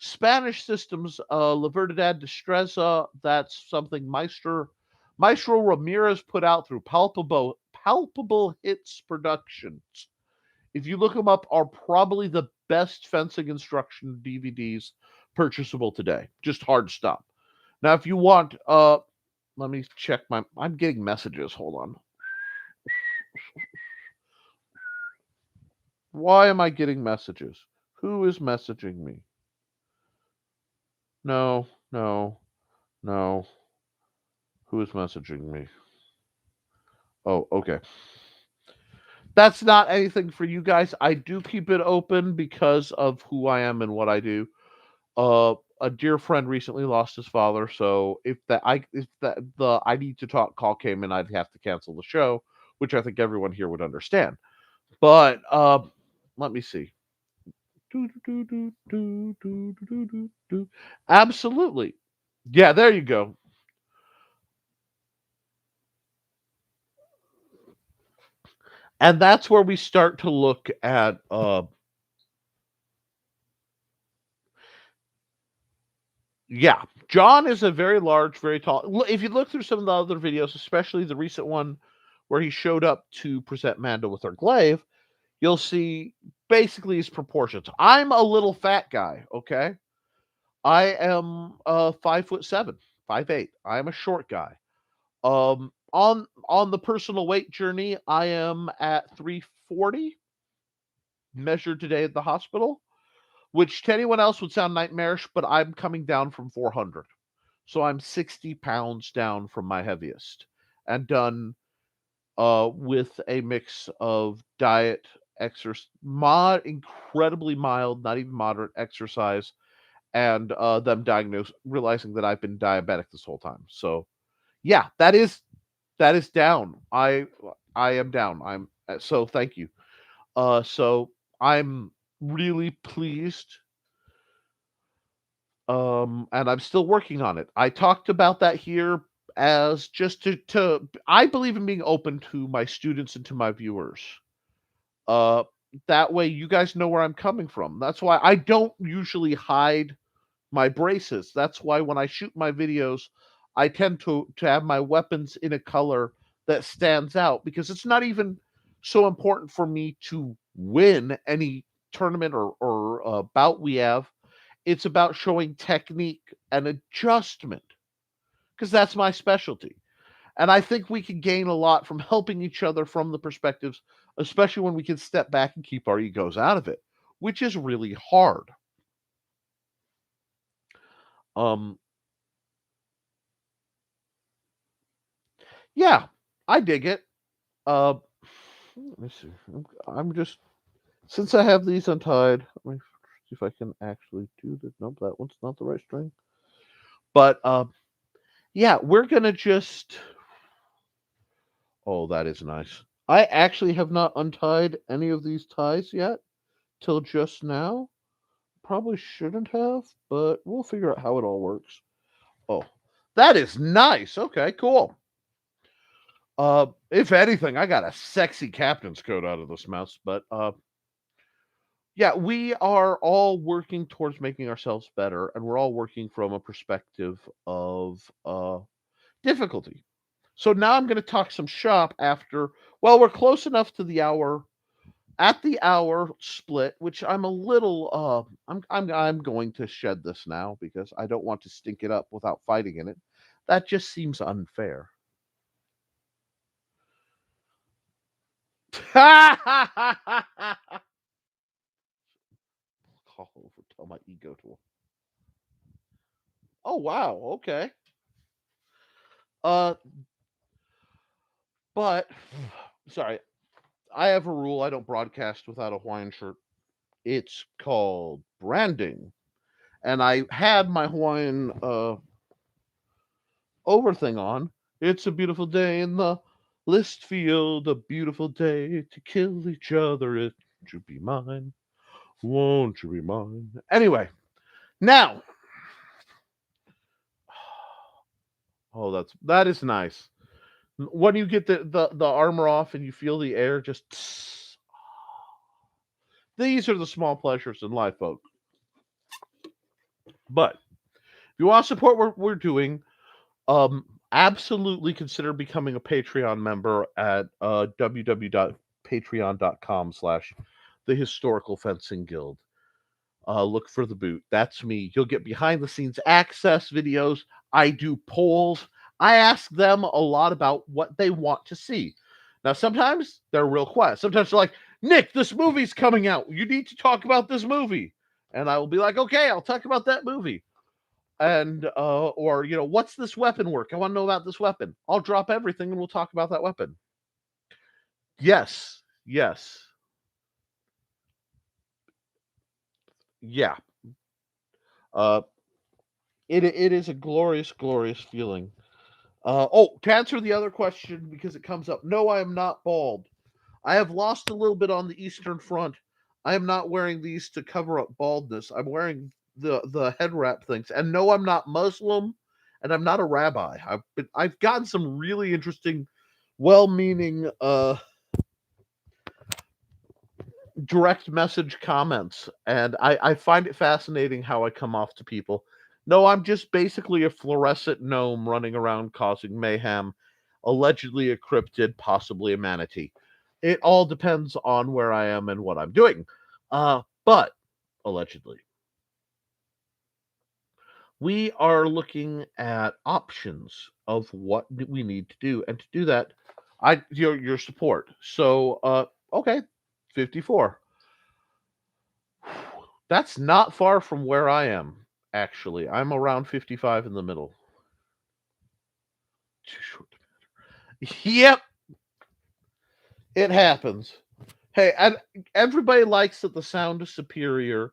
Spanish systems, La Verdad Destreza, that's something Maestro Ramirez put out through Palpable Hits Productions. If you look them up, are probably the best fencing instruction DVDs purchasable today. Just hard stop. Now, if you want, let me check I'm getting messages. Hold on. Why am I getting messages? Who is messaging me? No. Who is messaging me? Oh, okay. That's not anything for you guys. I do keep it open because of who I am and what I do. A dear friend recently lost his father, so if the I need to talk call came in, I'd have to cancel the show, which I think everyone here would understand. But let me see. Absolutely. Yeah, there you go. And that's where we start to look at yeah, John is a very large, very tall. If you look through some of the other videos, especially the recent one where he showed up to present Mando with our glaive, you'll see basically his proportions. I'm a little fat guy, okay? I am 5'7", 5'8". I am a short guy. On the personal weight journey, I am at 340, measured today at the hospital, which to anyone else would sound nightmarish, but I'm coming down from 400. So I'm 60 pounds down from my heaviest, and done with a mix of diet, exercise, incredibly mild, not even moderate exercise, and them realizing that I've been diabetic this whole time. So yeah, that is down. I am down. I'm so thank you. So I'm really pleased, and I'm still working on it. I talked about that here as just to I believe in being open to my students and to my viewers. Uh, that way you guys know where I'm coming from. That's why I don't usually hide my braces. That's why when I shoot my videos, I tend to have my weapons in a color that stands out, because it's not even so important for me to win any tournament or bout we have. It's about showing technique and adjustment, because that's my specialty. And I think we can gain a lot from helping each other from the perspectives, especially when we can step back and keep our egos out of it, which is really hard. Um, yeah, I dig it. Uh, let me see. I'm just, since I have these untied, let me see if I can actually do this. Nope, that one's not the right string. But yeah, we're gonna just. Oh, that is nice. I actually have not untied any of these ties yet till just now. Probably shouldn't have, but we'll figure out how it all works. Oh, that is nice. Okay, cool. If anything, I got a sexy captain's coat out of this mess, but yeah, we are all working towards making ourselves better, and we're all working from a perspective of difficulty. So now I'm going to talk some shop after. Well, we're close enough to the hour. At the hour split, which I'm a little, I'm going to shed this now because I don't want to stink it up without fighting in it. That just seems unfair. Call over, tell my ego to. Oh wow, okay. Uh, but sorry, I have a rule. I don't broadcast without a Hawaiian shirt. It's called branding, and I had my Hawaiian over thing on. It's a beautiful day in the list field, a beautiful day to kill each other. It should be mine. Won't you be mine? Anyway, now. Oh, that is nice. When you get the armor off and you feel the air just. These are the small pleasures in life, folks. But if you want to support what we're doing, absolutely consider becoming a Patreon member at www.patreon.com/ the Historical Fencing Guild. Look for the boot. That's me. You'll get behind the scenes access videos. I do polls. I ask them a lot about what they want to see. Now, sometimes they're real quiet. Sometimes they're like, Nick, this movie's coming out. You need to talk about this movie. And I will be like, okay, I'll talk about that movie. And or what's this weapon work? I want to know about this weapon. I'll drop everything and we'll talk about that weapon. Yes. Yes. Yeah. Uh it is a glorious, glorious feeling. To answer the other question, because it comes up, no, I am not bald. I have lost a little bit on the Eastern Front. I am not wearing these to cover up baldness. I'm wearing the head wrap things. And no, I'm not Muslim, and I'm not a rabbi. I've gotten some really interesting, well-meaning direct message comments, and I find it fascinating how I come off to people. No, I'm just basically a fluorescent gnome running around causing mayhem, allegedly a cryptid, possibly a manatee. It all depends on where I am and what I'm doing. But allegedly, we are looking at options of what we need to do, and to do that, I your support. So, okay, 54. That's not far from where I am, actually. I'm around 55 in the middle. Too short to matter. Yep, it happens. Hey, and everybody likes that the sound is superior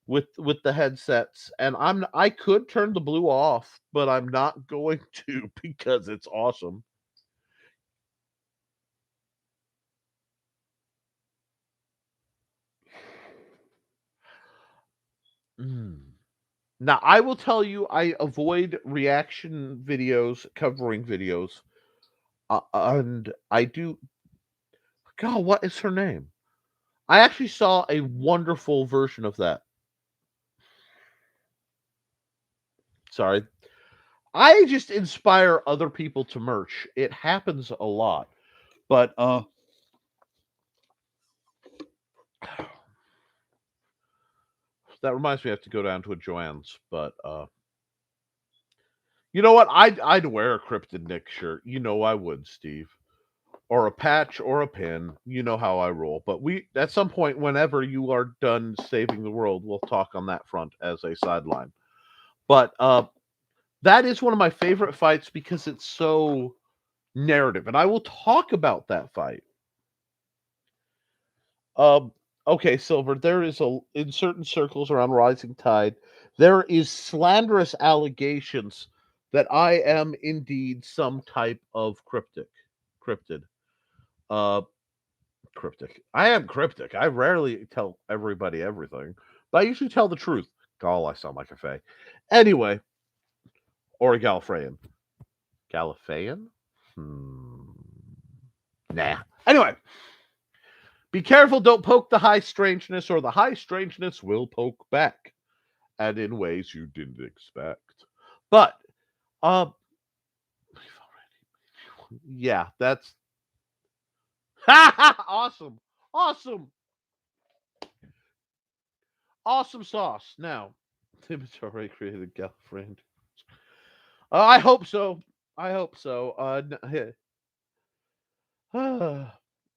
with the headsets, and I could turn the blue off, but I'm not going to because it's awesome. Mm. Now, I will tell you, I avoid reaction videos covering videos, and I do. God, what is her name? I actually saw a wonderful version of that. Sorry. I just inspire other people to merch. It happens a lot. But that reminds me I have to go down to a Joanne's, but you know what? I'd wear a Cryptid Nick shirt. You know I would, Steve. Or a patch or a pin. You know how I roll. But we at some point, whenever you are done saving the world, we'll talk on that front as a sideline. But that is one of my favorite fights because it's so narrative, and I will talk about that fight. Okay, Silver, there is a in certain circles around Rising Tide, there is slanderous allegations that I am indeed some type of cryptid. Uh, cryptic. I am cryptic. I rarely tell everybody everything, but I usually tell the truth. Oh, I sound like a fae. Anyway, or a Gallifreyan. Gallifreyan? Nah. Anyway, be careful, don't poke the high strangeness, or the high strangeness will poke back, and in ways you didn't expect. But, um, yeah, that's awesome, awesome, awesome sauce. Now, Tibbet's already created a girlfriend. I hope so. I hope so.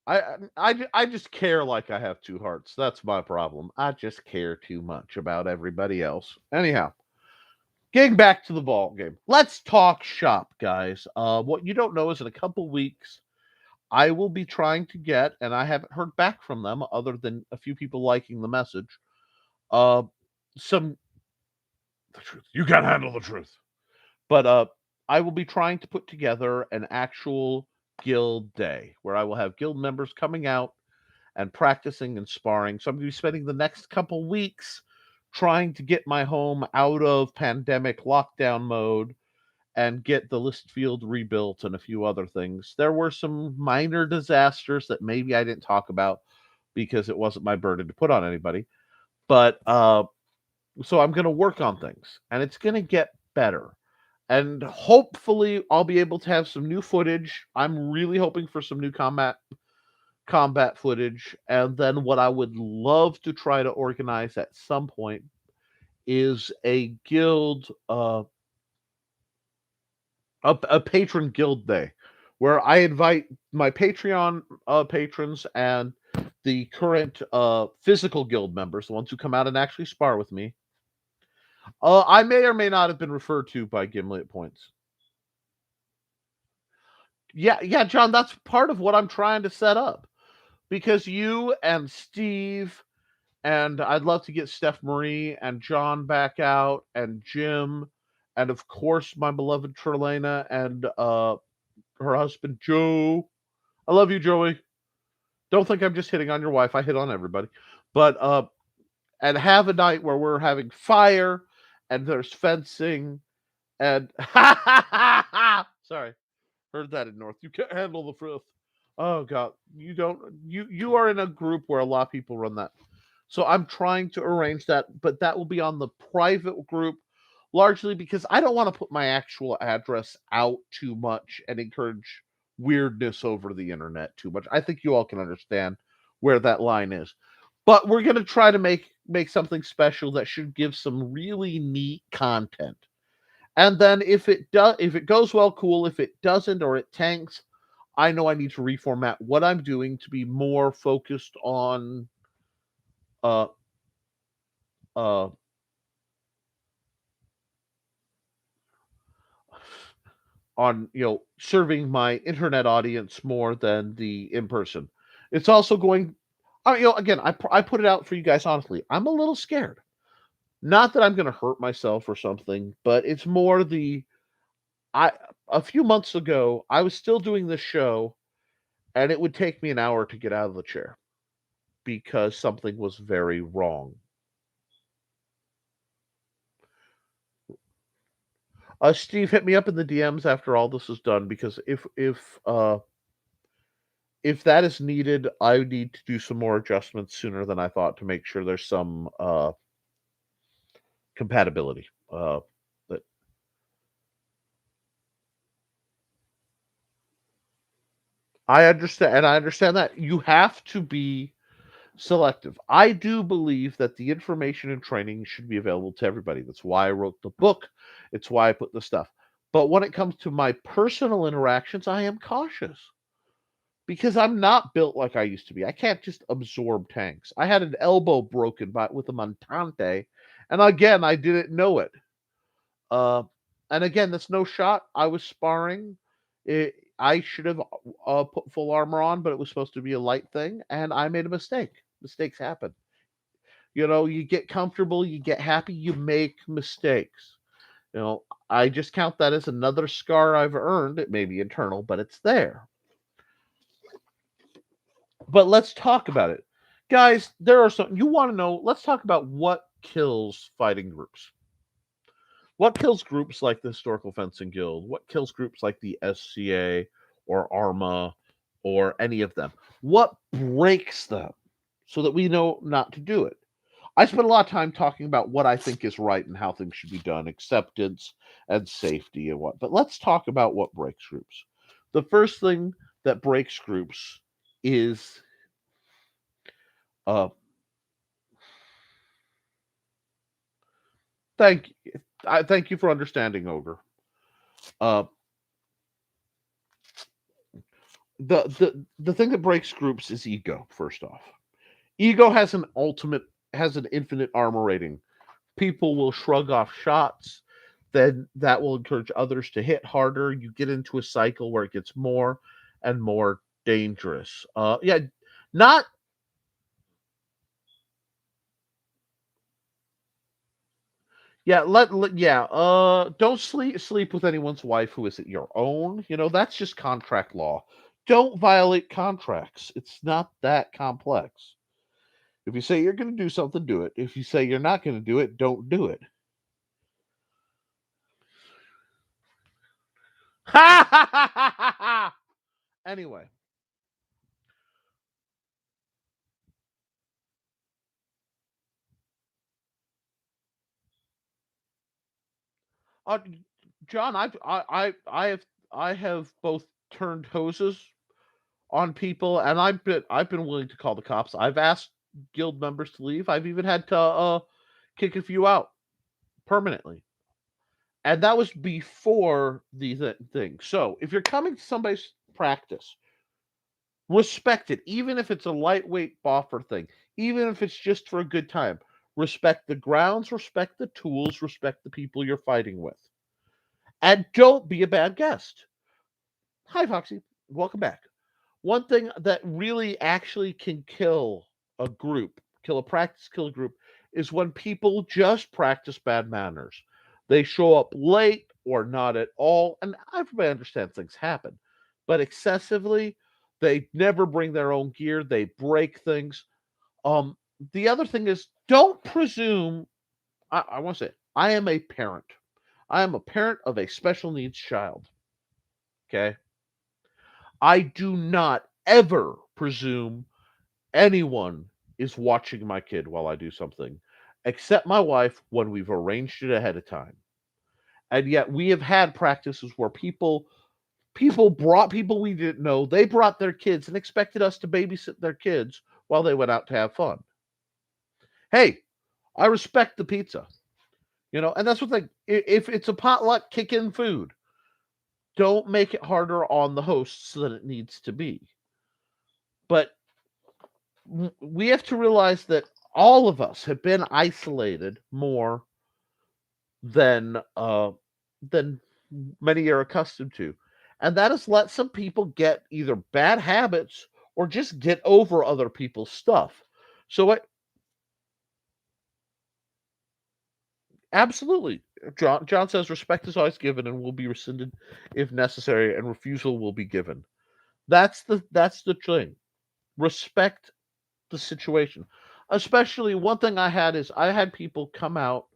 I just care like I have two hearts. That's my problem. I just care too much about everybody else. Anyhow, getting back to the ball game. Let's talk shop, guys. What you don't know is in a couple weeks, I will be trying to get, and I haven't heard back from them other than a few people liking the message. Uh, some the truth. You can't handle the truth. But I will be trying to put together an actual guild day where I will have guild members coming out and practicing and sparring. So I'm going to be spending the next couple weeks trying to get my home out of pandemic lockdown mode and get the list field rebuilt and a few other things. There were some minor disasters that maybe I didn't talk about because it wasn't my burden to put on anybody. But so I'm going to work on things and it's going to get better. And hopefully I'll be able to have some new footage. I'm really hoping for some new combat footage. And then what I would love to try to organize at some point is a guild a patron guild day where I invite my Patreon patrons and the current physical guild members, the ones who come out and actually spar with me. I may or may not have been referred to by Gimli at points. Yeah, John, that's part of what I'm trying to set up because you and Steve and I'd love to get Stef Mari and John back out and Jim and of course my beloved Trelena and her husband Joe. I love you, Joey. Don't think I'm just hitting on your wife. I hit on everybody. But and have a night where we're having fire and there's fencing and sorry, heard that in North. You can't handle the truth. Oh God, you are in a group where a lot of people run that. So I'm trying to arrange that, but that will be on the private group, largely because I don't want to put my actual address out too much and encourage weirdness over the internet too much. I think you all can understand where that line is. But we're gonna try to make something special that should give some really neat content. And then if it goes well, cool. If it doesn't or it tanks, I know I need to reformat what I'm doing to be more focused uh uh on serving my internet audience more than the in person. It's also going. Again, I put it out for you guys honestly. I'm a little scared. Not that I'm going to hurt myself or something, but it's more I a few months ago I was still doing this show, and it would take me an hour to get out of the chair because something was very wrong. Steve, hit me up in the DMs after all this is done because if that is needed, I need to do some more adjustments sooner than I thought to make sure there's some compatibility. That I understand that you have to be selective. I do believe that the information and training should be available to everybody. That's why I wrote the book. It's why I put the stuff. But when it comes to my personal interactions, I am cautious because I'm not built like I used to be. I can't just absorb tanks. I had an elbow broken with a montante, and again, I didn't know it. Uh, and again, that's no shot. I was sparring. I should have put full armor on, but it was supposed to be a light thing, and I made a mistake. Mistakes happen. You get comfortable, you get happy, you make mistakes. I just count that as another scar I've earned. It may be internal, but it's there. But let's talk about it. Guys, there are some you want to know. Let's talk about what kills fighting groups. What kills groups like the Historical Fencing Guild? What kills groups like the SCA or ARMA or any of them? What breaks them so that we know not to do it? I spent a lot of time talking about what I think is right and how things should be done, acceptance and safety and what. But let's talk about what breaks groups. The first thing that breaks groups is uh thank you for understanding, Ogre. Uh the thing that breaks groups is ego, first off. Ego has an infinite armor rating. People will shrug off shots, then that will encourage others to hit harder. You get into a cycle where it gets more and more dangerous. Yeah, not yeah. Yeah. Don't sleep with anyone's wife who isn't your own. That's just contract law. Don't violate contracts. It's not that complex. If you say you're going to do something, do it. If you say you're not going to do it, don't do it. Anyway, uh, John, I have both turned hoses on people, and I've been willing to call the cops. I've asked guild members to leave. I've even had to kick a few out permanently, and that was before the thing. So if you're coming to somebody's practice, respect it, even if it's a lightweight boffer thing, even if it's just for a good time. Respect the grounds, respect the tools, respect the people you're fighting with. And don't be a bad guest. Hi, Foxy. Welcome back. One thing that really actually can kill a practice, kill a group, is when people just practice bad manners. They show up late or not at all. And everybody understands things happen, but excessively, they never bring their own gear. They break things. Um, the other thing is don't presume. I want to say, I am a parent. I am a parent of a special needs child. Okay. I do not ever presume anyone is watching my kid while I do something, except my wife when we've arranged it ahead of time. And yet we have had practices where people brought people we didn't know. They brought their kids and expected us to babysit their kids while they went out to have fun. Hey, I respect the pizza, and that's what if it's a potluck, kick in food. Don't make it harder on the hosts than it needs to be. But we have to realize that all of us have been isolated more than many are accustomed to. And that has let some people get either bad habits or just get over other people's stuff. So absolutely. John says respect is always given and will be rescinded if necessary, and refusal will be given. That's the thing. Respect the situation. Especially one thing I had is I had people come out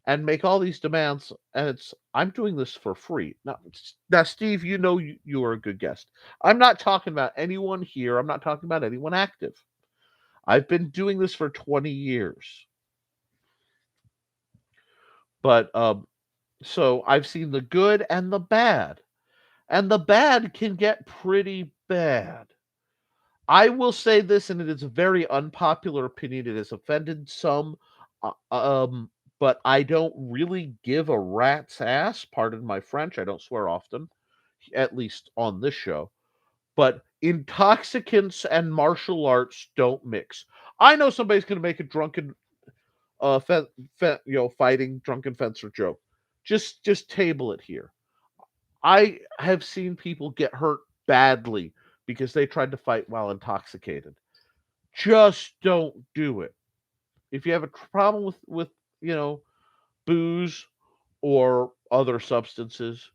and make all these demands, and I'm doing this for free. Now Steve, you are a good guest. I'm not talking about anyone here. I'm not talking about anyone active. I've been doing this for 20 years. But so I've seen the good and the bad. And the bad can get pretty bad. I will say this, and it is a very unpopular opinion. It has offended some, uh, um, but I don't really give a rat's ass. Pardon my French. I don't swear often, at least on this show. But intoxicants and martial arts don't mix. I know somebody's going to make a drunken, fighting drunken fencer joke. Just table it here. I have seen people get hurt badly because they tried to fight while intoxicated. Just don't do it. If you have a problem with you know booze or other substances,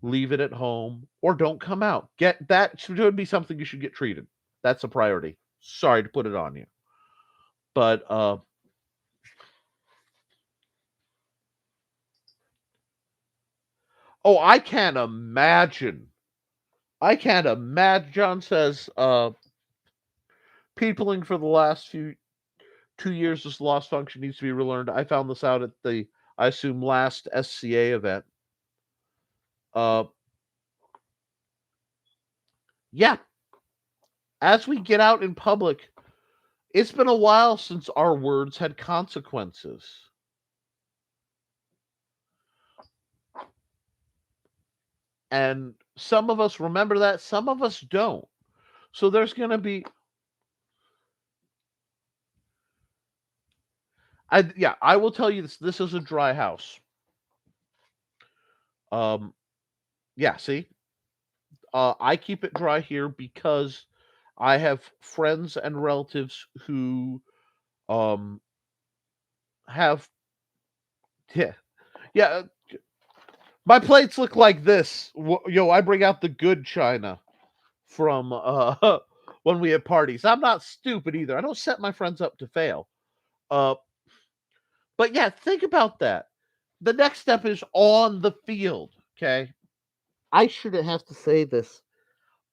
leave it at home or don't come out. Get that should be something you should get treated. That's a priority. Sorry to put it on you, but oh, I can't imagine. I can't imagine. John says, peopling for the last 2 years, this loss function needs to be relearned. I found this out at I assume, last SCA event. Uh, yeah, as we get out in public, it's been a while since our words had consequences. And some of us remember that, some of us don't. So there's going to be. I will tell you this. This is a dry house. Um, yeah, see, I keep it dry here because I have friends and relatives who um have yeah yeah. My plates look like this. I bring out the good china from when we have parties. I'm not stupid either. I don't set my friends up to fail. Uh, but yeah, think about that. The next step is on the field. Okay, I shouldn't have to say this,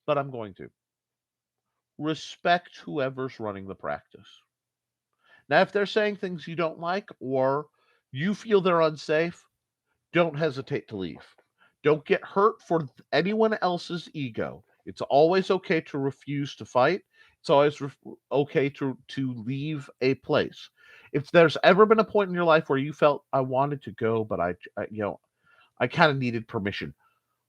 but I'm going to respect whoever's running the practice. Now, if they're saying things you don't like or you feel they're unsafe, don't hesitate to leave. Don't get hurt for anyone else's ego. It's always okay to refuse to fight. It's always okay to leave a place. If there's ever been a point in your life where you felt I wanted to go, but I kind of needed permission.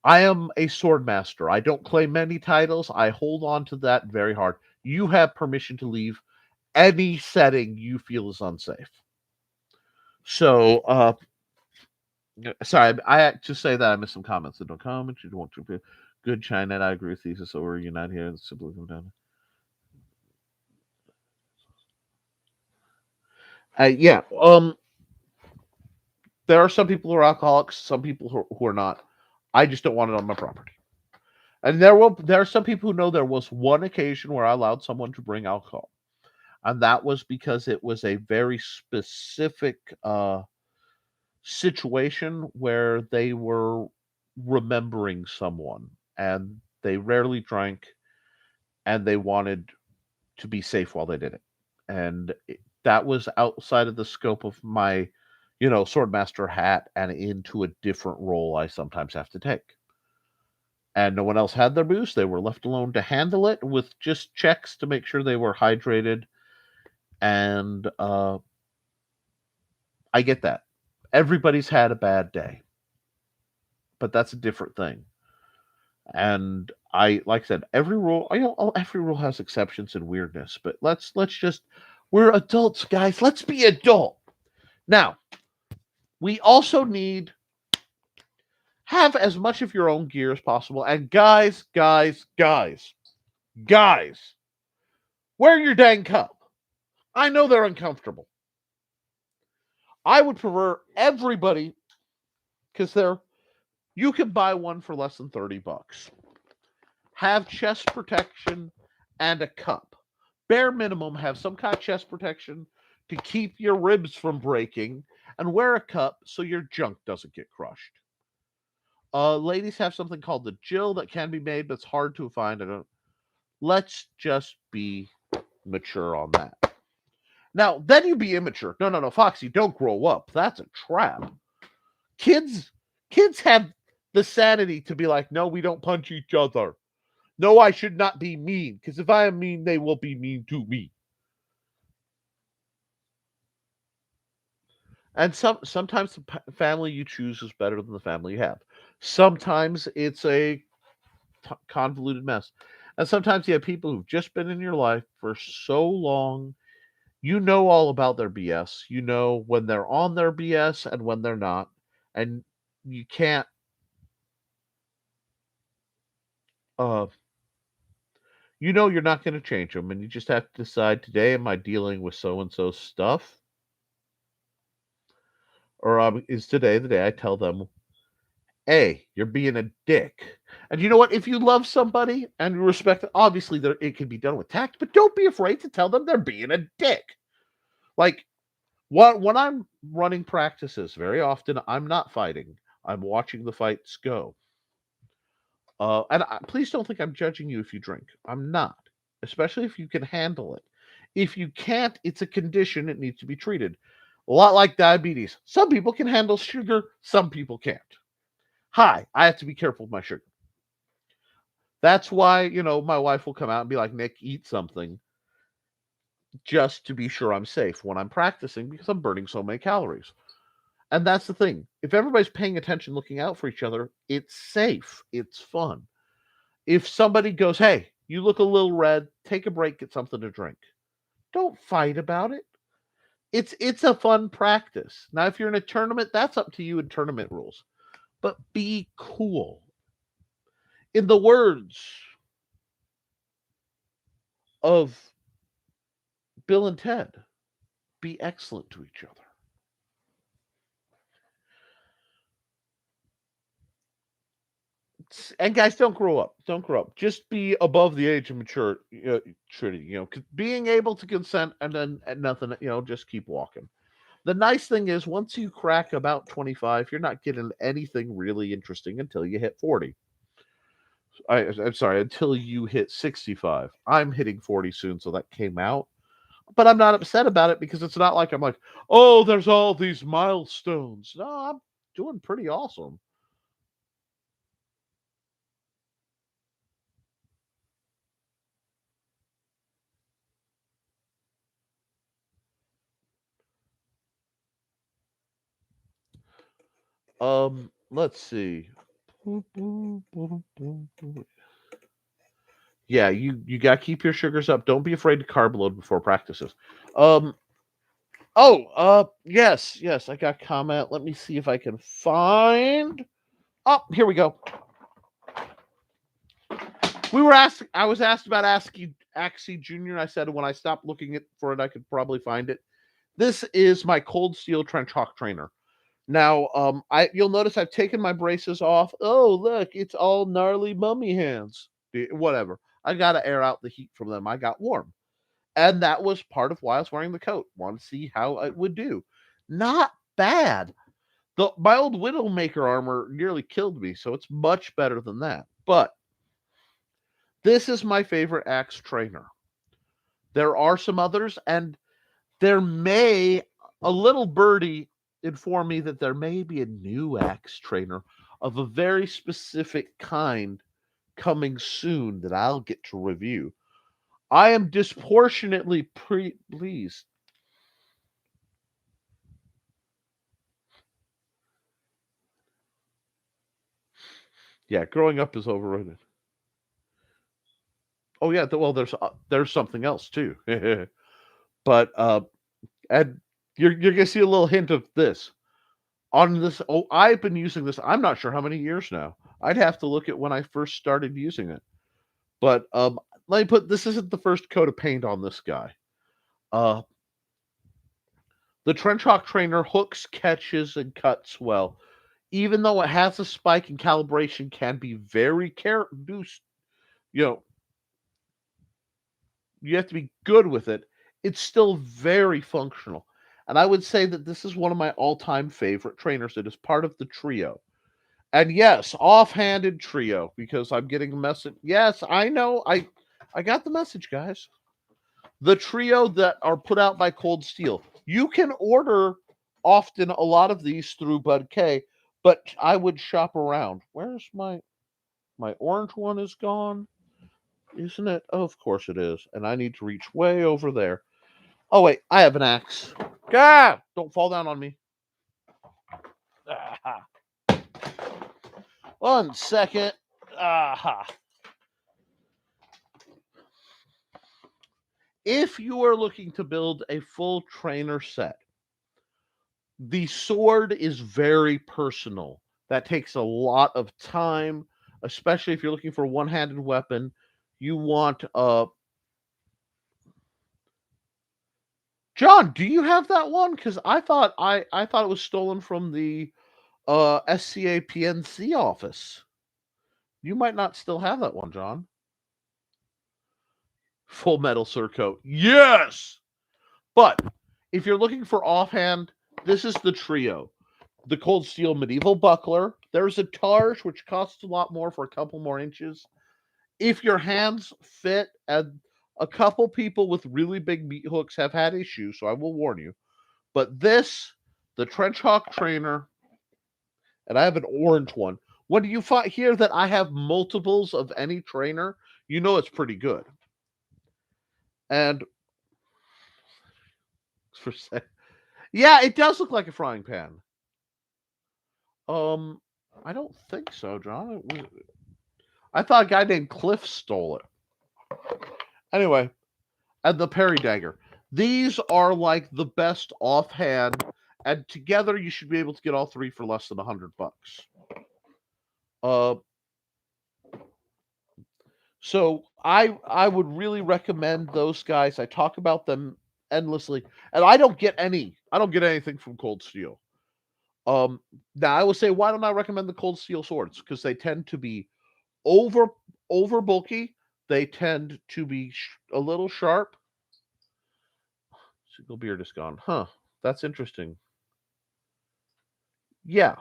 I am a sword master. I don't claim many titles. I hold on to that very hard. You have permission to leave any setting you feel is unsafe. So, sorry, I had to say that I missed some comments. That don't comment. You don't want to. Good China. I agree with thesis. So we're united here. And simply come down. Yeah. There are some people who are alcoholics. Some people who are not. I just don't want it on my property. And there are some people who know there was one occasion where I allowed someone to bring alcohol, and that was because it was a very specific situation where they were remembering someone, and they rarely drank, and they wanted to be safe while they did it. And that was outside of the scope of my, swordmaster hat and into a different role I sometimes have to take. And no one else had their boost. They were left alone to handle it with just checks to make sure they were hydrated. And I get that. Everybody's had a bad day, but that's a different thing. And like I said, every rule, every rule has exceptions and weirdness. But let's just, we're adults, guys. Let's be adult. Now, we also need have as much of your own gear as possible. And guys, wear your dang cup. I know they're uncomfortable. I would prefer everybody, because you can buy one for less than $30. Have chest protection and a cup. Bare minimum, have some kind of chest protection to keep your ribs from breaking, and wear a cup so your junk doesn't get crushed. Ladies have something called the Jill that can be made, but it's hard to find. Let's just be mature on that. Now, then you be immature. No, Foxy, don't grow up. That's a trap. Kids have the sanity to be like, no, we don't punch each other. No, I should not be mean, because if I am mean, they will be mean to me. And sometimes the family you choose is better than the family you have. Sometimes it's a convoluted mess. And sometimes you have people who've just been in your life for so long. You know all about their BS. You know when they're on their BS and when they're not. And you can't you're not going to change them, and you just have to decide, today am I dealing with so and so stuff, or is today the day I tell them, hey, you're being a dick. And you know what? If you love somebody and you respect it, obviously it can be done with tact, but don't be afraid to tell them they're being a dick. Like, when I'm running practices, very often I'm not fighting. I'm watching the fights go. And please don't think I'm judging you if you drink. I'm not, especially if you can handle it. If you can't, it's a condition. It needs to be treated. A lot like diabetes. Some people can handle sugar. Some people can't. I have to be careful with my sugar. That's why, my wife will come out and be like, Nick, eat something, just to be sure I'm safe when I'm practicing, because I'm burning so many calories. And that's the thing. If everybody's paying attention, looking out for each other, it's safe. It's fun. If somebody goes, hey, you look a little red, take a break, get something to drink. Don't fight about it. It's a fun practice. Now, if you're in a tournament, that's up to you in tournament rules. But be cool. In the words of Bill and Ted, be excellent to each other. And guys, don't grow up. Don't grow up. Just be above the age of maturity. Being able to consent, and then nothing. Just keep walking. The nice thing is, once you crack about 25, you're not getting anything really interesting until you hit 40. I'm sorry, until you hit 65. I'm hitting 40 soon, so that came out. But I'm not upset about it, because it's not like I'm like, oh, there's all these milestones. No, I'm doing pretty awesome. Let's see. Yeah, you gotta keep your sugars up. Don't be afraid to carb load before practices. Yes, I got a comment. Let me see if I can find. Oh, here we go. I was asked about Axie Jr. I said when I stopped looking for it, I could probably find it. This is my Cold Steel Trench Hawk trainer. Now, you'll notice I've taken my braces off. Oh, look, it's all gnarly mummy hands. Whatever. I got to air out the heat from them. I got warm. And that was part of why I was wearing the coat. Want to see how it would do. Not bad. My old Widowmaker armor nearly killed me, so it's much better than that. But This is my favorite axe trainer. There are some others, and there may, a little birdie inform me that there may be a new axe trainer of a very specific kind coming soon that I'll get to review. I am disproportionately pleased. Yeah, growing up is overrated. Oh yeah, well there's something else too. But and you're gonna see a little hint of this on this. Oh, I've been using this. I'm not sure how many years now. I'd have to look at when I first started using it. But let me put, this isn't the first coat of paint on this guy. Uh, the Trench Hawk trainer hooks, catches, and cuts well. Even though it has a spike and calibration can be very you know, you have to be good with it. It's still very functional. And I would say that this is one of my all-time favorite trainers. It is part of the trio. And yes, offhanded trio, because I'm getting a message. Yes, I know. I got the message, guys. The trio that are put out by Cold Steel. You can order often a lot of these through Bud K, but I would shop around. Where's my orange one is gone? Isn't it? Oh, of course it is. And I need to reach way over there. Oh wait, I have an axe. God, don't fall down on me. Ah. 1 second. Aha. If you are looking to build a full trainer set, the sword is very personal. That takes a lot of time, especially if you're looking for a one-handed weapon. You want John, do you have that one? Because I thought it was stolen from the SCA PNC office. You might not still have that one, John. Full metal surcoat. Yes! But if you're looking for offhand, this is the trio. The Cold Steel Medieval Buckler. There's a Targe, which costs a lot more for a couple more inches. If your hands fit, and a couple people with really big meat hooks have had issues, so I will warn you. But this, the Trench Hawk trainer, and I have an orange one. When you hear that I have multiples of any trainer, you know it's pretty good. And yeah, it does look like a frying pan. I don't think so, John. I thought a guy named Cliff stole it. Anyway, and the Parry Dagger. These are like the best offhand, and together you should be able to get all three for less than $100. So I would really recommend those guys. I talk about them endlessly, and I don't get anything from Cold Steel. Now I will say, why don't I recommend the Cold Steel swords? Because they tend to be over bulky. They tend to be a little sharp. Single beard is gone. Huh. That's interesting. Yeah.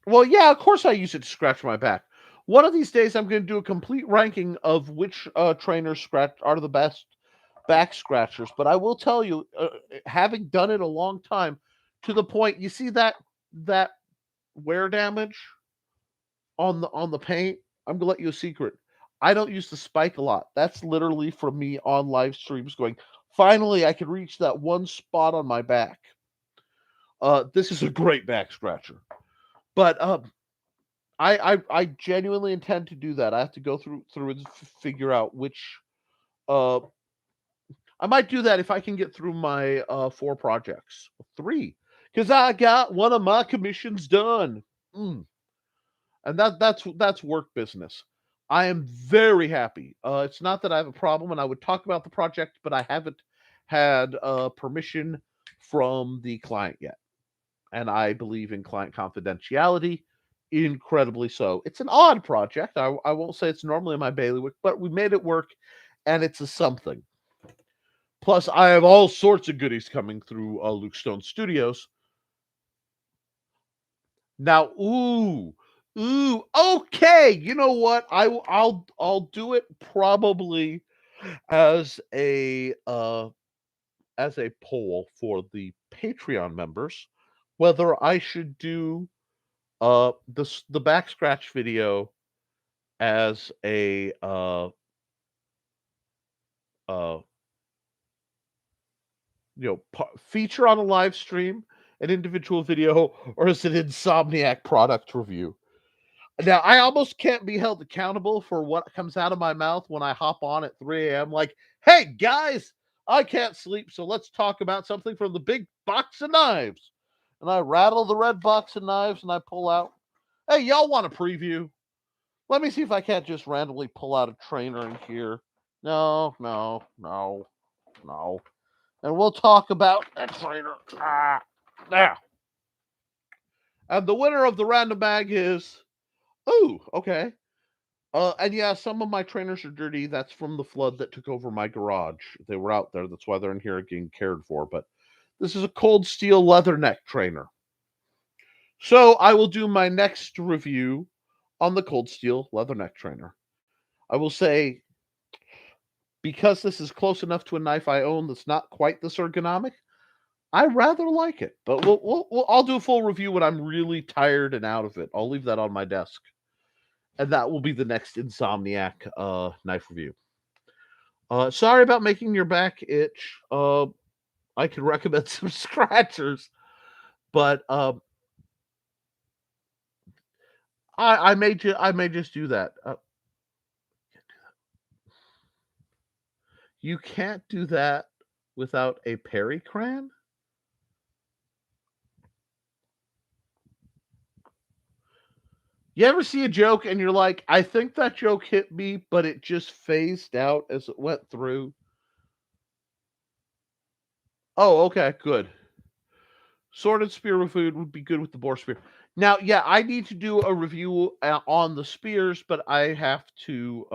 Well, yeah, of course I use it to scratch my back. One of these days I'm going to do a complete ranking of which trainers are the best back scratchers. But I will tell you, having done it a long time, to the point, you see that wear damage on the paint. I'm gonna let you a secret. I don't use the spike a lot. That's literally from me on live streams going, finally I can reach that one spot on my back. This is a great back scratcher. But I genuinely intend to do that. I have to go through and figure out which I might do that if I can get through my 4 projects. 3. Because I got one of my commissions done. And that's work business. I am very happy. It's not that I have a problem, and I would talk about the project, but I haven't had permission from the client yet. And I believe in client confidentiality, incredibly so. It's an odd project. I won't say it's normally in my bailiwick, but we made it work, and it's a something. Plus, I have all sorts of goodies coming through Luke Stone Studios. Now, Ooh, okay. You know what? I'll do it probably as a poll for the Patreon members whether I should do the back scratch video as a uh feature on a live stream, an individual video, or as an Insomniac product review. Now, I almost can't be held accountable for what comes out of my mouth when I hop on at 3 a.m. Like, hey, guys, I can't sleep, so let's talk about something from the big box of knives. And I rattle the red box of knives and I pull out, hey, y'all want a preview? Let me see if I can't just randomly pull out a trainer in here. No, no, no, no. And we'll talk about a trainer. There. And the winner of the random bag is, ooh, okay. And yeah, some of my trainers are dirty. That's from the flood that took over my garage. They were out there. That's why they're in here getting cared for. But this is a cold steel leather neck trainer. So I will do my next review on the cold steel leather neck trainer. I will say, because this is close enough to a knife I own that's not quite this ergonomic, I rather like it. But I'll do a full review when I'm really tired and out of it. I'll leave that on my desk. And that will be the next Insomniac knife review. Sorry about making your back itch. I could recommend some scratchers, but I may just do that. You can't do that without a Perry crayon. You ever see a joke and you're like, I think that joke hit me, but it just phased out as it went through? Oh, okay, good. Sorted spear food would be good with the boar spear. Now, yeah, I need to do a review on the spears, but I have to.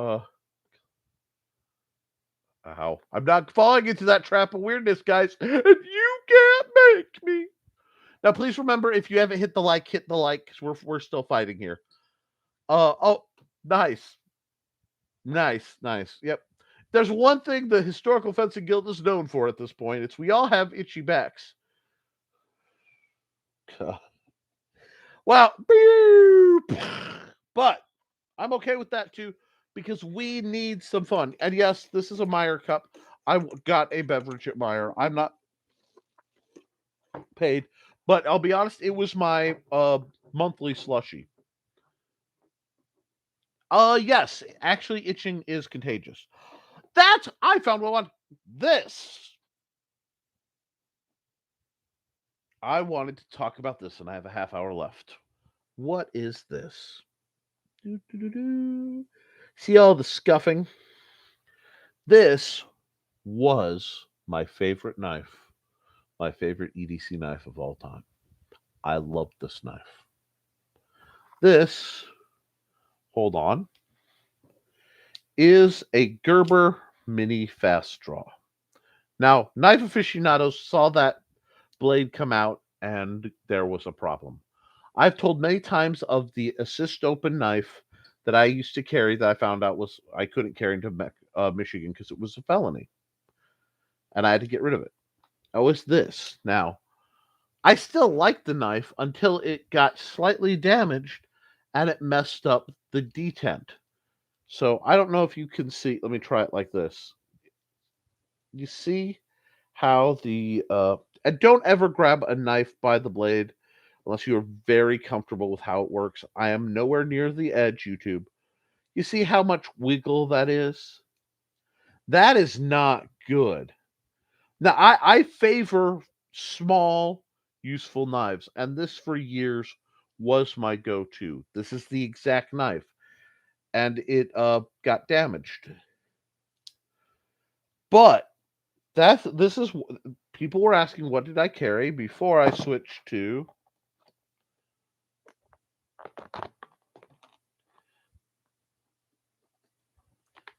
Ow! I'm not falling into that trap of weirdness, guys, and you can't make me. Now, please remember, if you haven't hit the like, because we're still fighting here. Oh, nice, nice. Yep. There's one thing the Historical Fencing Guild is known for at this point. It's we all have itchy backs. Well, but I'm okay with that too because we need some fun. And yes, this is a Meyer cup. I got a beverage at Meyer. I'm not paid, but I'll be honest, it was my monthly slushy. Yes, actually itching is contagious. I found one. This. I wanted to talk about this and I have a half hour left. What is this? See all the scuffing? This was my favorite knife, my favorite EDC knife of all time. I loved this knife. This, hold on, is a Gerber Mini Fast Draw. Now, knife aficionados saw that blade come out and there was a problem. I've told many times of the assist open knife that I used to carry that I found out was I couldn't carry into Michigan because it was a felony. And I had to get rid of it. Oh, it's this. Now, I still liked the knife until it got slightly damaged and it messed up the detent. So I don't know if you can see. Let me try it like this. You see how the and don't ever grab a knife by the blade unless you are very comfortable with how it works. I am nowhere near the edge, YouTube. You see how much wiggle that is? That is not good. Now, I favor small, useful knives, and this for years was my go-to. This is the exact knife, and it got damaged. But this is people were asking what did I carry before I switched to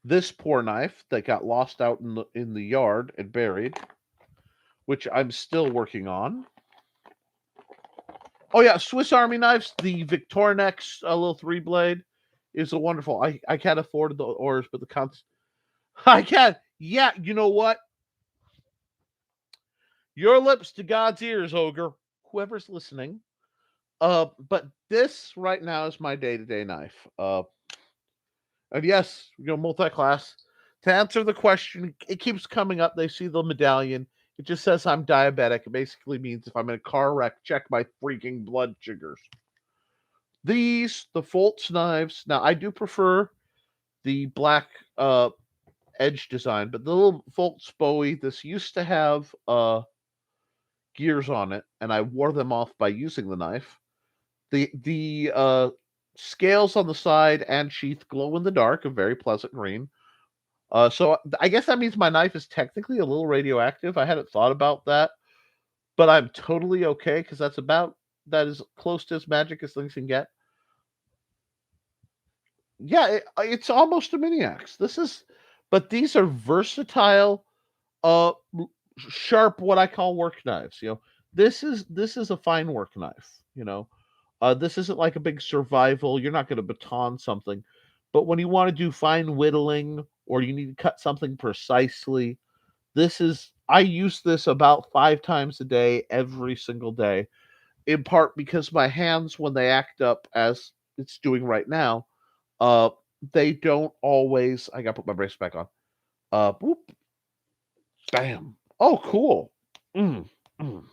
this poor knife that got lost out in the yard and buried, which I'm still working on. Oh yeah, Swiss Army knives. The Victorinox little 3-blade is a wonderful. I can't afford the orders, but the cons. I can. Yeah, you know what? Your lips to God's ears, ogre. Whoever's listening. But this right now is my day-to-day knife. And yes, multi-class. To answer the question, it keeps coming up. They see the medallion. It just says I'm diabetic. It basically means if I'm in a car wreck, check my freaking blood sugars. These, the Foltz knives. Now, I do prefer the black edge design, but the little Foltz Bowie, this used to have gears on it, and I wore them off by using the knife. The scales on the side and sheath glow in the dark, a very pleasant green. So I guess that means my knife is technically a little radioactive. I hadn't thought about that, but I'm totally okay because that is close to as magic as things can get. Yeah, it's almost a mini axe. But these are versatile, uh, sharp, what I call work knives. This is a fine work knife. This isn't like a big survival. You're not going to baton something, but when you want to do fine whittling or you need to cut something precisely, I use this about 5 times a day, every single day. In part because my hands, when they act up as it's doing right now, uh, they don't always. I gotta put my brace back on. Whoop, bam. Oh, cool. Mm, mm.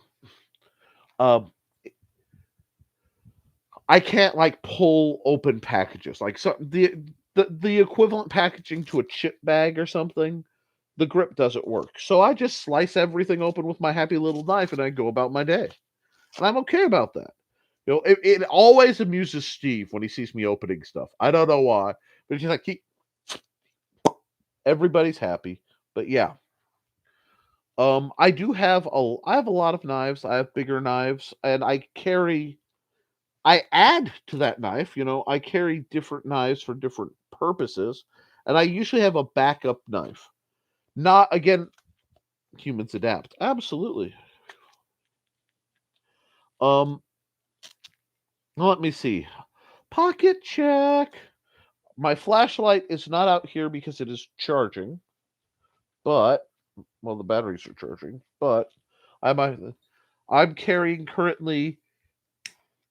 Um, I can't like pull open packages like so the equivalent packaging to a chip bag or something. The grip doesn't work, so I just slice everything open with my happy little knife and I go about my day, and I'm okay about that. It always amuses Steve when he sees me opening stuff. I don't know why, but he's like, everybody's happy. But yeah, I have a lot of knives. I have bigger knives, and I add to that knife. I carry different knives for different purposes, and I usually have a backup knife. Not again, humans adapt. Absolutely. Um, let me see. Pocket check. My flashlight is not out here because it is charging, but the batteries are charging. But I'm I'm carrying currently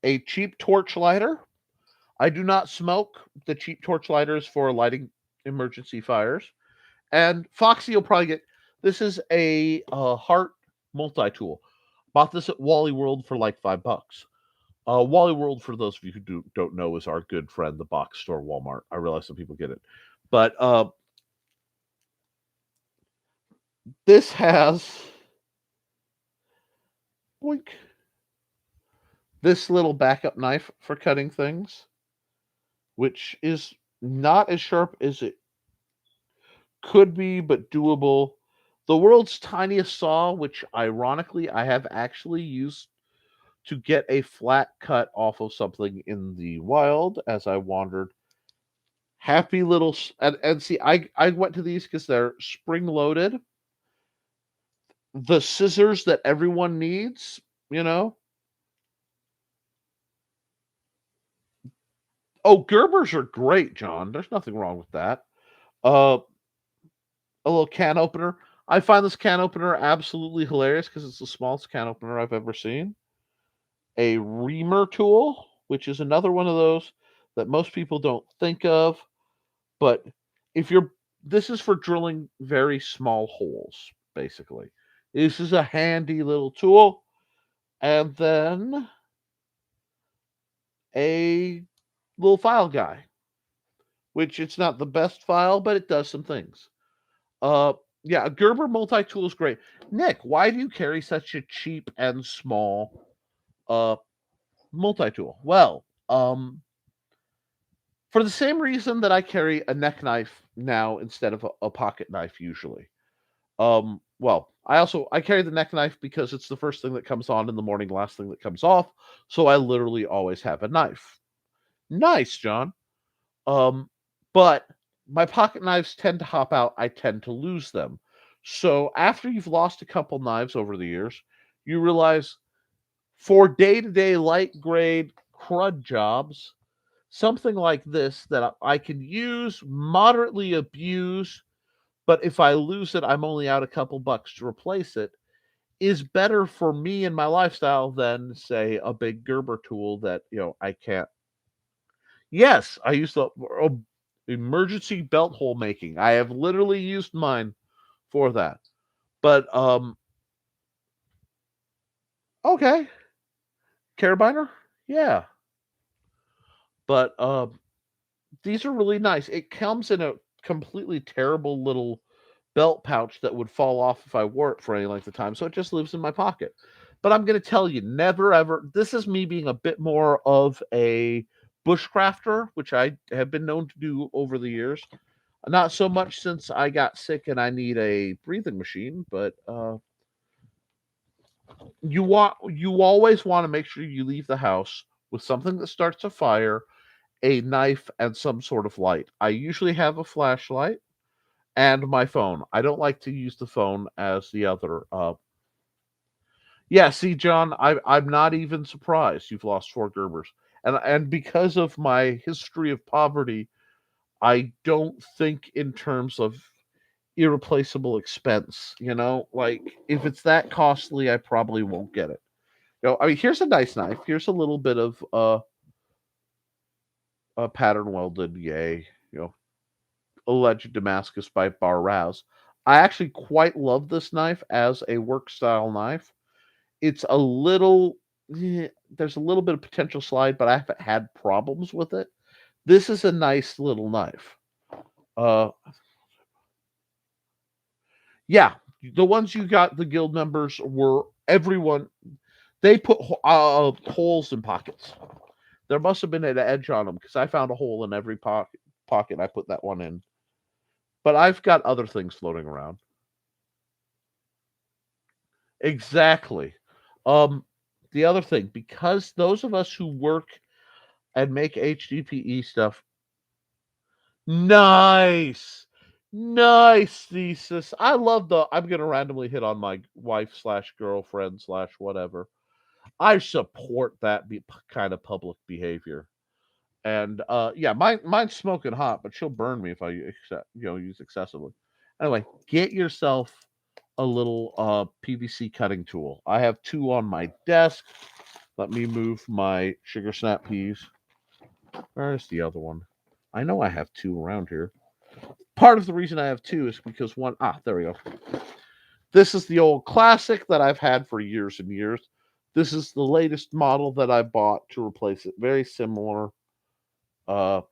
a cheap torch lighter. I do not smoke. The cheap torch lighter is for lighting emergency fires. And Foxy will probably get this is a Heart multi tool. Bought this at Wally World for like $5. Wally World, for those of you who don't know, is our good friend, the box store Walmart. I realize some people get it, but this has boink, this little backup knife for cutting things, which is not as sharp as it could be, but doable. The world's tiniest saw, which ironically I have actually used to get a flat cut off of something in the wild as I wandered. Happy little and see, I went to these because they're spring loaded. The scissors that everyone needs, you know. Oh, Gerbers are great, John. There's nothing wrong with that. Uh, a little can opener. I find this can opener absolutely hilarious because it's the smallest can opener I've ever seen. A reamer tool, which is another one of those that most people don't think of, but if you're this is for drilling very small holes, basically. This is a handy little tool. And then a little file guy, which it's not the best file, but it does some things. Uh, yeah, a Gerber multi-tool is great. Nick, why do you carry such a cheap and small multi-tool? Well, for the same reason that I carry a neck knife now instead of a pocket knife usually. Well, I carry the neck knife because it's the first thing that comes on in the morning, last thing that comes off. So I literally always have a knife. Nice, John. But my pocket knives tend to hop out. I tend to lose them. So after you've lost a couple knives over the years, you realize For day-to-day light grade crud jobs, something like this that I can use, moderately abuse, but if I lose it, I'm only out a couple bucks to replace it, is better for me and my lifestyle than, say, a big Gerber tool that, I can't. Yes, I use the emergency belt hole making. I have literally used mine for that. But okay, carabiner, yeah. But these are really nice. It comes in a completely terrible little belt pouch that would fall off if I wore it for any length of time, so it just lives in my pocket. But I'm going to tell you, never ever. This is me being a bit more of a bushcrafter, which I have been known to do over the years. Not so much since I got sick and I need a breathing machine, but you always want to make sure you leave the house with something that starts a fire, a knife, and some sort of light. I usually have a flashlight and my phone. I don't like to use the phone as the other. Yeah, see, John, I'm not even surprised you've lost 4 Gerbers, and because of my history of poverty, I don't think in terms of irreplaceable expense. Like if it's that costly, I probably won't get it. I mean, here's a nice knife. Here's a little bit of a pattern welded, yay. Alleged Damascus by Bar Rouse. I actually quite love this knife as a work style knife. It's a little, there's a little bit of potential slide, but I haven't had problems with it. This is a nice little knife. Uh, yeah, the ones you got, the guild members were everyone. They put holes in pockets. There must have been an edge on them because I found a hole in every pocket. I put that one in. But I've got other things floating around. Exactly. Um, the other thing, because those of us who work and make HDPE stuff, nice, nice thesis. I love the. I'm gonna randomly hit on my wife slash girlfriend slash whatever. I support that kind of public behavior. And yeah, mine's smoking hot, but she'll burn me if I use excessively. Anyway, get yourself a little PVC cutting tool. I have 2 on my desk. Let me move my sugar snap peas. Where's the other one? I know I have 2 around here. Part of the reason I have 2 is because one. There we go. This is the old classic that I've had for years and years. This is the latest model that I bought to replace it. Very similar. Uh,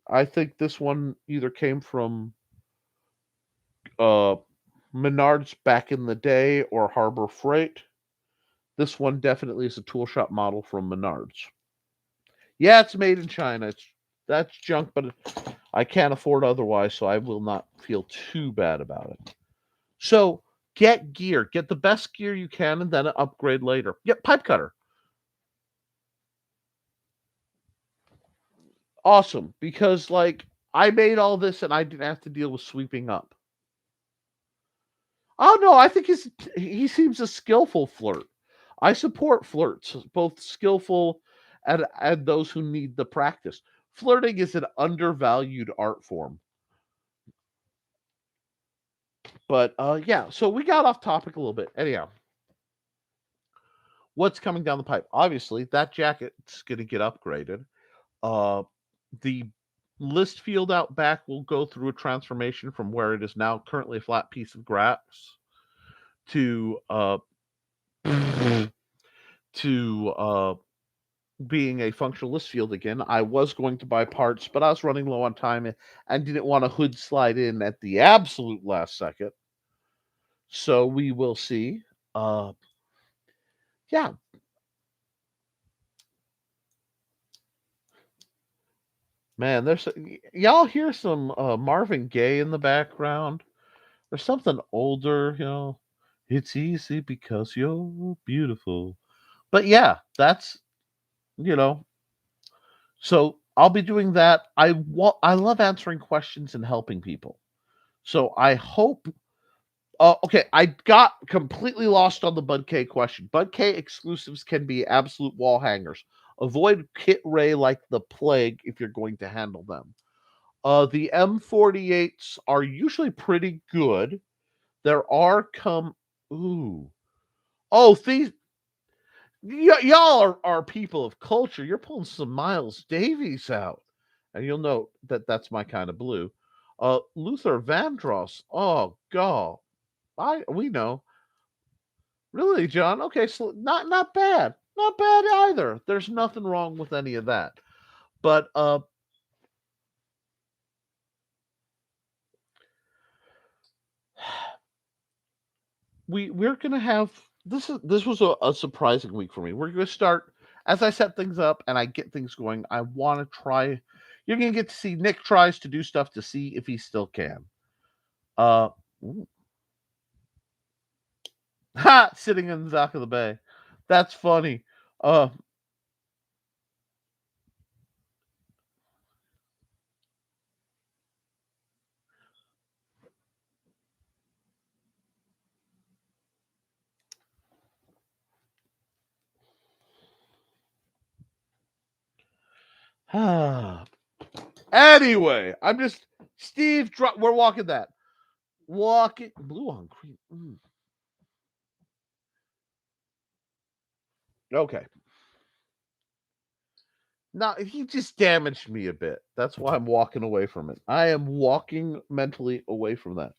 I think this one either came from uh, Menards back in the day or Harbor Freight. This one definitely is a tool shop model from Menards. Yeah, it's made in China. That's junk, but I can't afford otherwise, so I will not feel too bad about it. So get gear, get the best gear you can, and then upgrade later. Get pipe cutter. Awesome, because like I made all this and I didn't have to deal with sweeping up. Oh no, I think he seems a skillful flirt. I support flirts, both skillful and those who need the practice. Flirting is an undervalued art form. But yeah, so we got off topic a little bit. Anyhow, what's coming down the pipe? Obviously, that jacket's going to get upgraded. Uh, the list field out back will go through a transformation from where it is now currently a flat piece of grass to to being a functional list field again. I was going to buy parts, but I was running low on time and didn't want a hood slide in at the absolute last second. So we will see. Yeah. Man, y'all hear some Marvin Gaye in the background. There's something older. It's easy because you're beautiful. But yeah, that's you know. So I'll be doing that. I love answering questions and helping people. So I hope Okay, I got completely lost on the Bud K question. Bud K exclusives can be absolute wall hangers. Avoid kit ray like the plague if you're going to handle them. The M48s are usually pretty good. There are ooh. Oh, these y'all are people of culture. You're pulling some Miles Davies out. And you'll note that that's my kind of blue. Luther Vandross. Oh, God. We know. Really, John? Okay, so not bad. Not bad either. There's nothing wrong with any of that. But we're gonna have this was a surprising week for me. We're gonna start as I set things up and I get things going. I want to try. You're gonna get to see Nick tries to do stuff to see if he still can. Uh, ha! Sitting in the dock of the bay. That's funny. Uh, anyway, I'm just Steve. We're walking that. Walking blue on green. Okay. Now he just damaged me a bit. That's why I'm walking away from it. I am walking mentally away from that.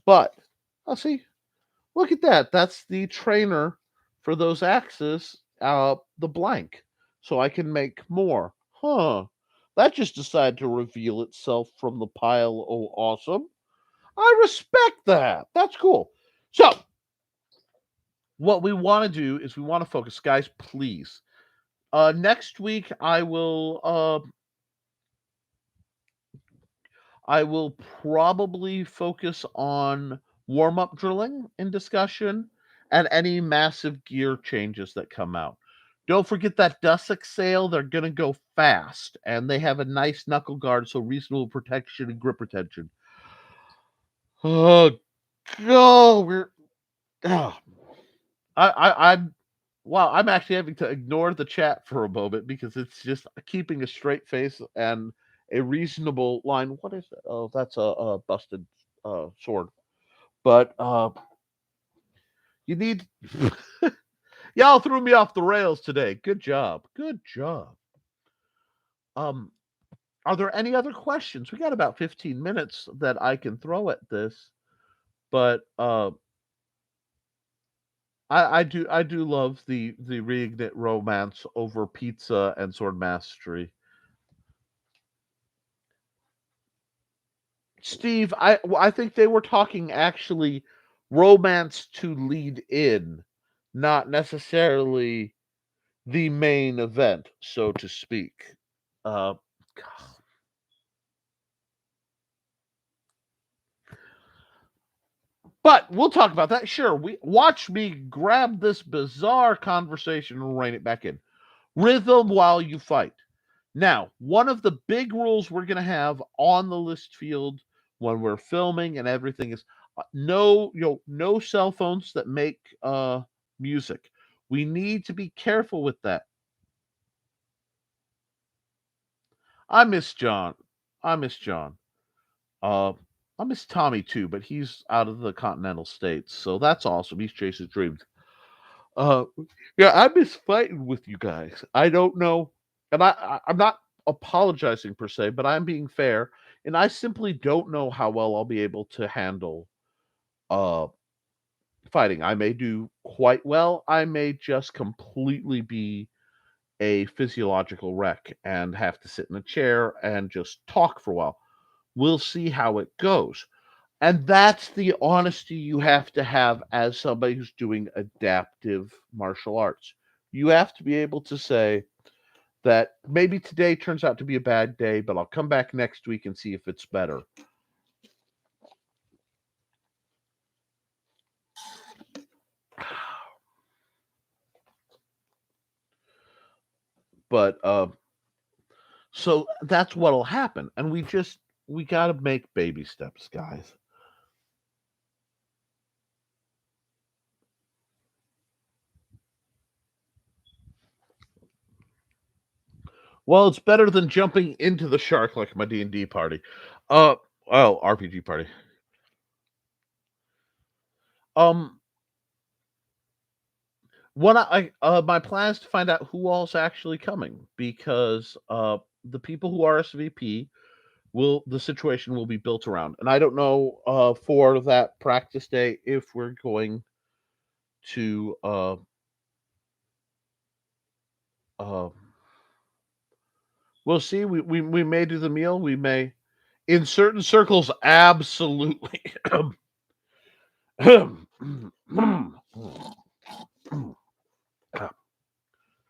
But I'll see. Look at that. That's the trainer for those axes. The blank, so I can make more. Huh? That just decided to reveal itself from the pile. Oh, awesome! I respect that. That's cool. So, what we want to do is we want to focus, guys. Please. Next week I will probably focus on warm up drilling in discussion and any massive gear changes that come out. Don't forget that Dussac sale. They're going to go fast and they have a nice knuckle guard, so reasonable protection and grip retention. Oh, go. Oh, I'm wow, I'm actually having to ignore the chat for a moment because it's just keeping a straight face and a reasonable line. What is it? Oh, that's a busted sword. But you need. Y'all threw me off the rails today. Good job. Good job. Um, are there any other questions? We got about 15 minutes that I can throw at this, but I do love the reignite romance over pizza and sword mastery. Steve, I think they were talking actually romance to lead in, not necessarily the main event, so to speak. Uh, but we'll talk about that. Sure, we watch me grab this bizarre conversation and rein it back in. Rhythm while you fight. Now, one of the big rules we're going to have on the list field when we're filming and everything is no cell phones that make music. We need to be careful with that. I miss John. I miss John. Uh, I miss Tommy too, but he's out of the continental states, so that's awesome. He's chasing dreams. Uh, yeah, I miss fighting with you guys. I don't know, and I'm not apologizing per se, but I'm being fair, and I simply don't know how well I'll be able to handle uh fighting. I may do quite well. I may just completely be a physiological wreck and have to sit in a chair and just talk for a while. We'll see how it goes. And that's the honesty you have to have as somebody who's doing adaptive martial arts. You have to be able to say that maybe today turns out to be a bad day, but I'll come back next week and see if it's better. But so that's what'll happen. And we got to make baby steps, guys. Well, it's better than jumping into the shark like my D&D party. Uh, well, RPG party. Um, what my plan is to find out who all's actually coming because the people who RSVP the situation will be built around, and I don't know for that practice day if we're going to uh we'll see. We may do the meal. We may in certain circles absolutely.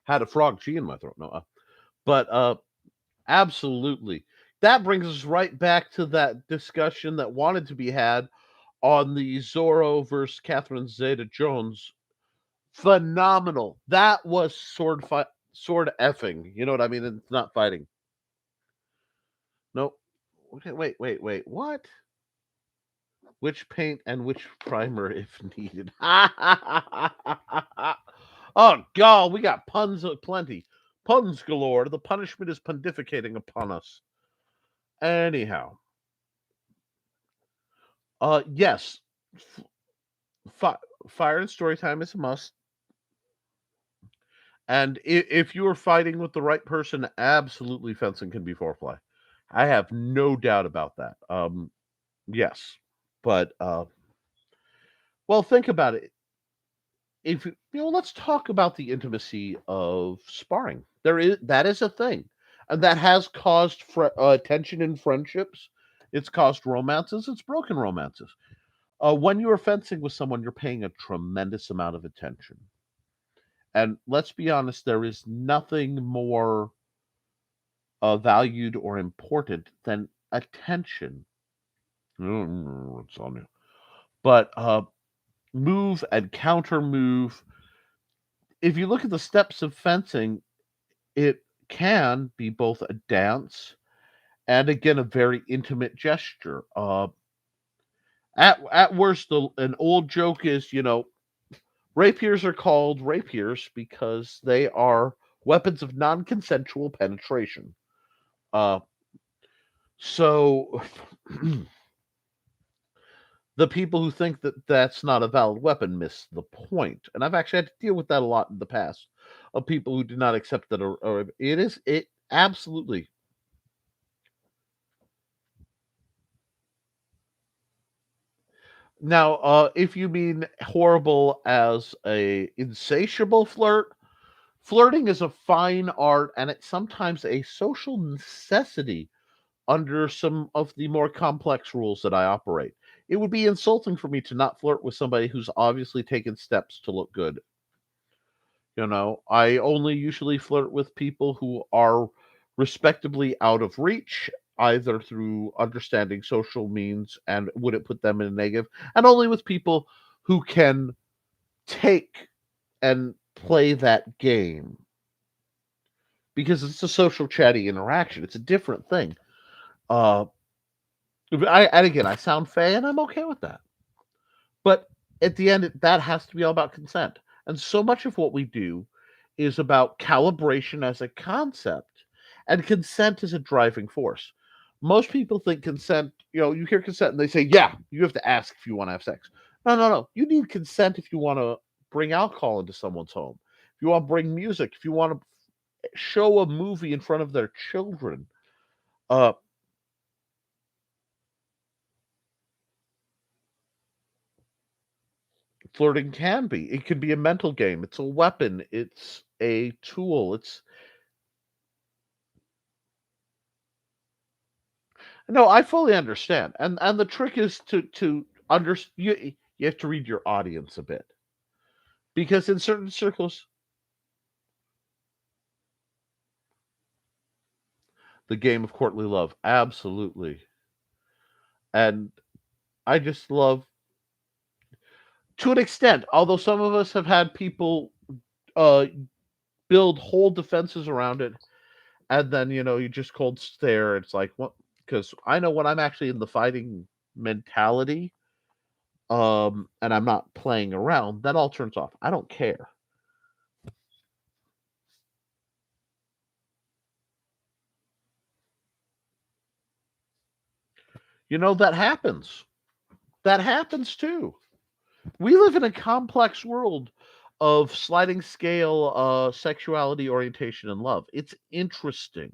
Had a frog G in my throat. No, but absolutely. That brings us right back to that discussion that wanted to be had on the Zorro versus Catherine Zeta-Jones. Phenomenal. That was sword effing. You know what I mean? It's not fighting. No. Okay, wait. What? Which paint and which primer if needed? Oh God, we got puns aplenty. Puns galore. The punishment is pontificating upon us. Anyhow, yes, fi- fire and story time is a must. And if you are fighting with the right person, absolutely fencing can be foreplay. I have no doubt about that. Yes, but well, think about it. If let's talk about the intimacy of sparring. That is a thing, and that has caused tension in friendships. It's caused romances. It's broken romances. When you are fencing with someone, you're paying a tremendous amount of attention. And let's be honest, there is nothing more valued or important than attention. It's on you. But move and counter move. If you look at the steps of fencing, it can be both a dance and again a very intimate gesture. At worst, an old joke is rapiers are called rapiers because they are weapons of non-consensual penetration. Uh, so the people who think that that's not a valid weapon miss the point. And I've actually had to deal with that a lot in the past of people who do not accept that. Or it absolutely. Now, if you mean horrible as a insatiable flirt, flirting is a fine art and it's sometimes a social necessity under some of the more complex rules that I operate. It would be insulting for me to not flirt with somebody who's obviously taken steps to look good. I only usually flirt with people who are respectably out of reach, either through understanding social means and wouldn't put them in a negative, and only with people who can take and play that game because it's a social chatty interaction. It's a different thing. Uh, and again, I sound fey, and I'm okay with that. But at the end, that has to be all about consent. And so much of what we do is about calibration as a concept, and consent is a driving force. Most people think consent, you hear consent and they say, yeah, you have to ask if you want to have sex. No. You need consent if you want to bring alcohol into someone's home, if you want to bring music, if you want to show a movie in front of their children. Uh, Flirting can be. It can be a mental game. It's a weapon. It's a tool. It's No, I fully understand. And the trick is to under you have to read your audience a bit. Because in certain circles, the game of courtly love, absolutely. And I just love to an extent, although some of us have had people uh build whole defenses around it, and then you just cold stare. It's like what because I know when I'm actually in the fighting mentality, and I'm not playing around, that all turns off. I don't care. That happens. That happens too. We live in a complex world of sliding scale sexuality, orientation, and love. It's interesting.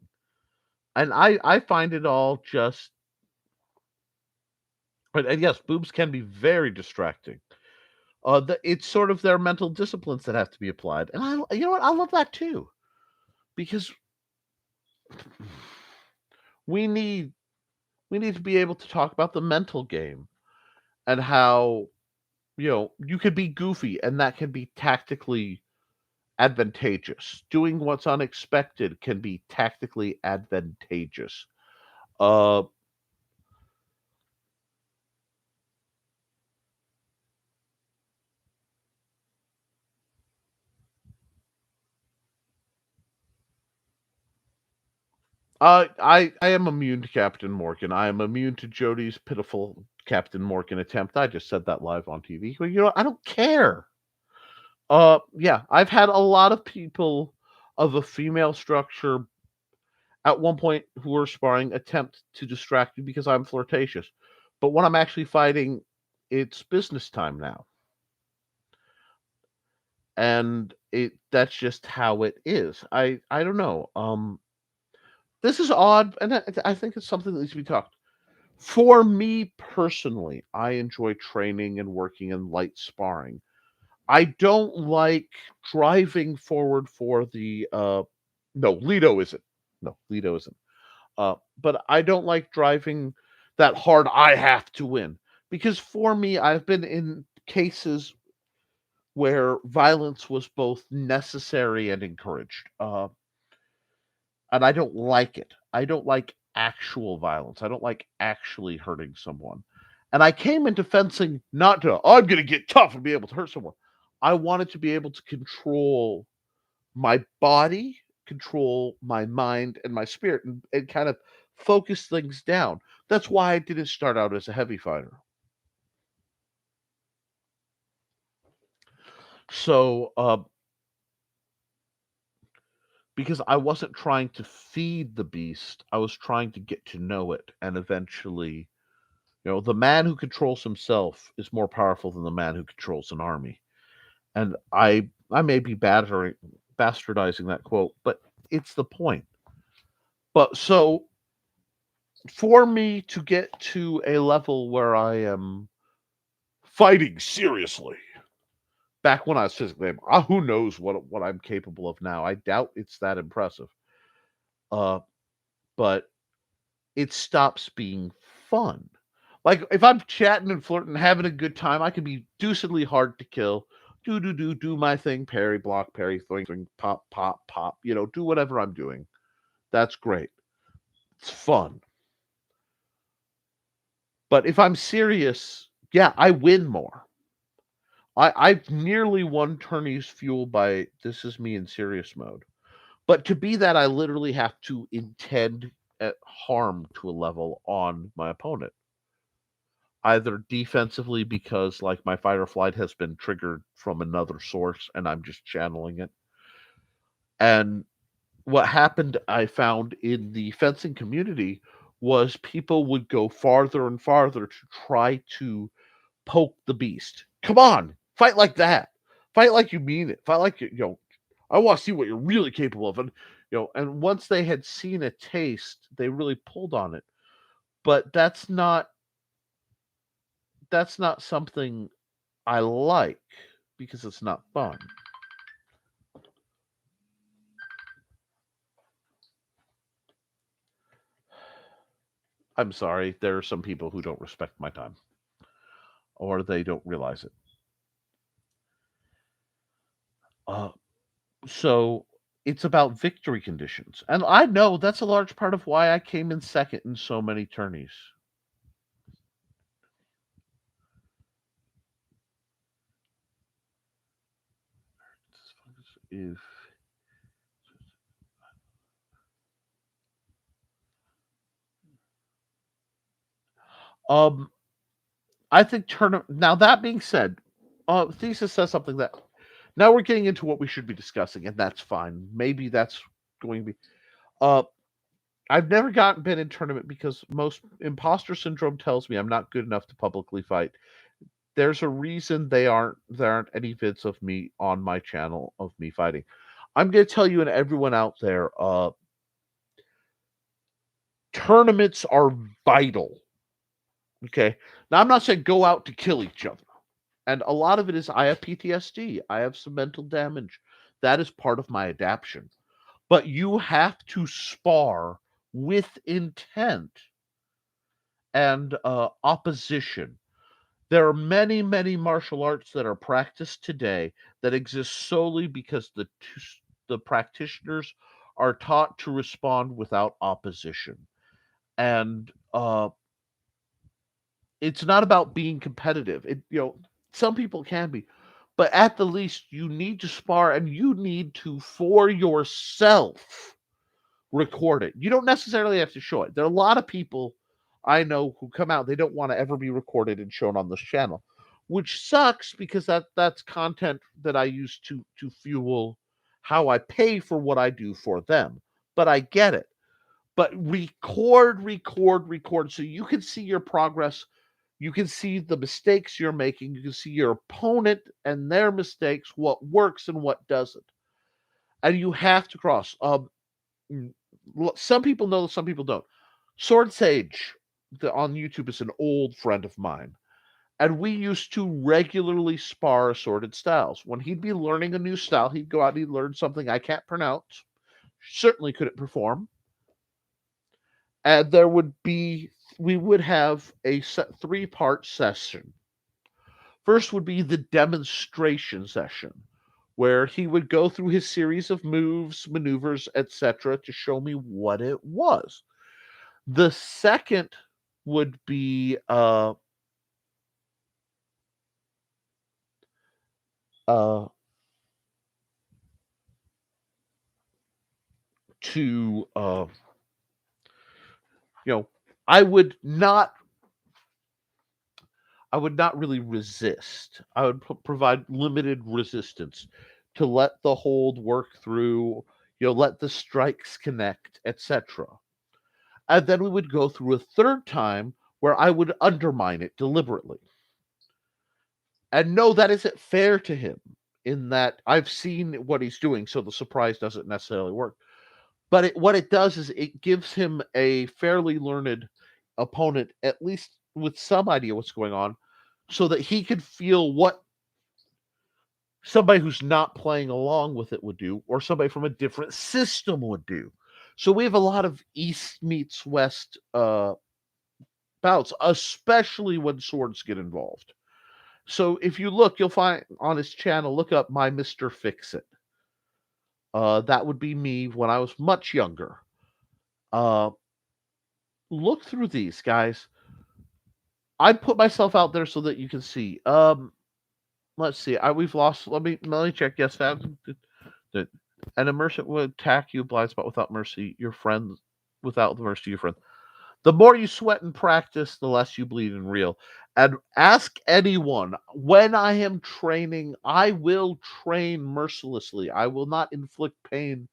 And I find it all just, and yes, boobs can be very distracting. It's sort of their mental disciplines that have to be applied. And you know what? I love that too. Because we need we need to be able to talk about the mental game and how, you could be goofy and that can be tactically advantageous. Doing what's unexpected can be tactically advantageous. Uh, I am immune to Captain Morgan. I am immune to Jodie's pitiful Captain Morgan attempt. I just said that live on TV. But I don't care. Yeah, I've had a lot of people of a female structure at one point who were sparring attempt to distract me because I'm flirtatious. But when I'm actually fighting, it's business time now. And that's just how it is. I don't know. This is odd, and I think it's something that needs to be talked. For me personally, I enjoy training and working in light sparring. I don't like driving forward for the no, Leto isn't. No, Leto isn't. But I don't like driving that hard I have to win. Because for me, I've been in cases where violence was both necessary and encouraged. And I don't like it. I don't like actual violence. I don't like actually hurting someone. And I came into fencing not to, I'm going to get tough and be able to hurt someone. I wanted to be able to control my body, control my mind and my spirit, and kind of focus things down. That's why I didn't start out as a heavy fighter. So, because I wasn't trying to feed the beast, I was trying to get to know it. And eventually, the man who controls himself is more powerful than the man who controls an army. And I may be bastardizing that quote, but it's the point. But so for me to get to a level where I am fighting seriously, back when I was physically able, who knows what I'm capable of now? I doubt it's that impressive. Uh, but it stops being fun. Like if I'm chatting and flirting, having a good time, I can be deucedly hard to kill. Do my thing, parry, block, parry, thing, pop, pop, pop. Do whatever I'm doing. That's great. It's fun. But if I'm serious, yeah, I win more. I've nearly won tourneys fueled by this is me in serious mode. But to be that, I literally have to intend harm to a level on my opponent. Either defensively because like my fight or flight has been triggered from another source and I'm just channeling it. And what happened, I found in the fencing community, was people would go farther and farther to try to poke the beast. Come on, fight like that. Fight like you mean it. Fight like I want to see what you're really capable of. And and once they had seen a taste, they really pulled on it. But that's not something I like because it's not fun. I'm sorry, there are some people who don't respect my time or they don't realize it. Uh, so it's about victory conditions. And I know that's a large part of why I came in second in so many tourneys. If um I think tournament. Now that being said, thesis says something that now we're getting into what we should be discussing, and that's fine. Maybe that's going to be. Uh, I've never been in tournament because most imposter syndrome tells me I'm not good enough to publicly fight. There's a reason there aren't any vids of me on my channel of me fighting. I'm going to tell you and everyone out there, tournaments are vital. Okay. Now I'm not saying go out to kill each other. And a lot of it is I have PTSD. I have some mental damage. That is part of my adaptation. But you have to spar with intent and opposition. There are many, many martial arts that are practiced today that exist solely because the practitioners are taught to respond without opposition. And it's not about being competitive. Some people can be, but at the least, you need to spar and you need to, for yourself, record it. You don't necessarily have to show it. There are a lot of people I know who come out, they don't want to ever be recorded and shown on this channel, which sucks because that's content that I use to fuel how I pay for what I do for them. But I get it. But record so you can see your progress. You can see the mistakes you're making. You can see your opponent and their mistakes, what works and what doesn't. And you have to cross. Some people know, some people don't. Sword Sage on YouTube is an old friend of mine. And we used to regularly spar assorted styles. When he'd be learning a new style, he'd go out and he'd learn something I can't pronounce, certainly couldn't perform. And we would have a 3-part session. First would be the demonstration session, where he would go through his series of moves, maneuvers, etc., to show me what it was. The second would be to you know, I would not really resist. I would provide limited resistance to let the hold work through, let the strikes connect, etc. And then we would go through a third time where I would undermine it deliberately. And no, that isn't fair to him in that I've seen what he's doing, so the surprise doesn't necessarily work. But what it does is it gives him a fairly learned opponent, at least with some idea what's going on, so that he could feel what somebody who's not playing along with it would do, or somebody from a different system would do. So we have a lot of East meets West bouts, especially when swords get involved. So if you look, you'll find on his channel, look up my Mr. Fix It. That would be me when I was much younger. Look through these, guys. I put myself out there so that you can see. Let's see. We've lost. Let me check. Yes, an immersion would attack you blind spot without mercy. Your friend without the mercy of your friend. The more you sweat and practice, the less you bleed in real. And ask anyone, when I am training, I will train mercilessly. I will not inflict pain,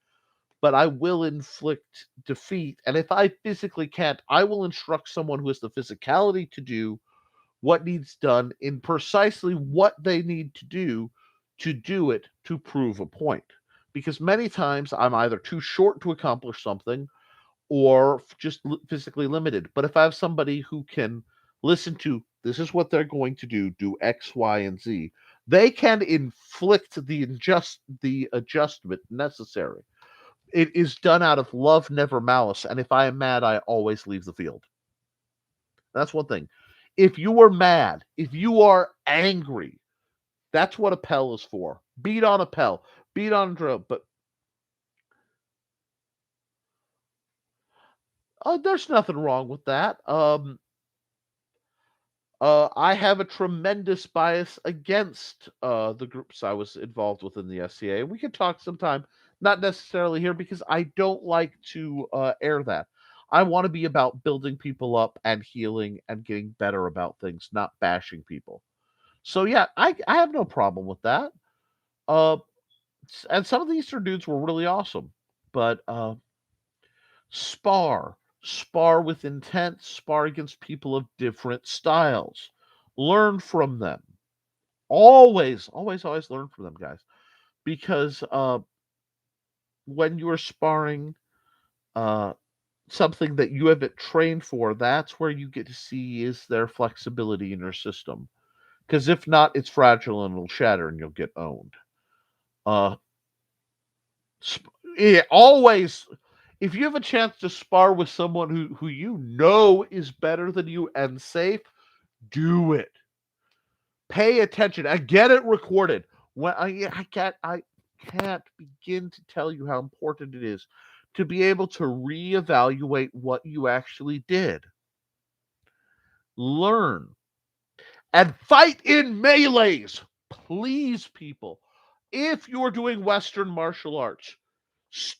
but I will inflict defeat. And if I physically can't, I will instruct someone who has the physicality to do what needs done in precisely what they need to do it to prove a point. Because many times I'm either too short to accomplish something or just physically limited. But if I have somebody who can listen to this is what they're going to do X, Y, and Z, they can inflict the adjustment necessary. It is done out of love, never malice. And if I am mad, I always leave the field. That's one thing. If you are mad, if you are angry, that's what Appel is for. Beat on Appel, beat on drill. But there's nothing wrong with that. I have a tremendous bias against the groups I was involved with in the SCA. We can talk sometime, not necessarily here, because I don't like to air that. I want to be about building people up and healing and getting better about things, not bashing people. So yeah, I have no problem with that. Uh, and some of the Eastern dudes were really awesome, but Spar. Spar with intent. Spar against people of different styles. Learn from them. Always, always, always learn from them, guys. Because when you are sparring something that you haven't trained for, that's where you get to see is there flexibility in your system. Because if not, it's fragile and it'll shatter and you'll get owned. Uh, always, if you have a chance to spar with someone who you know is better than you and safe, do it. Pay attention and get it recorded. When I can't begin to tell you how important it is to be able to reevaluate what you actually did. Learn and fight in melees. Please, people, if you're doing Western martial arts,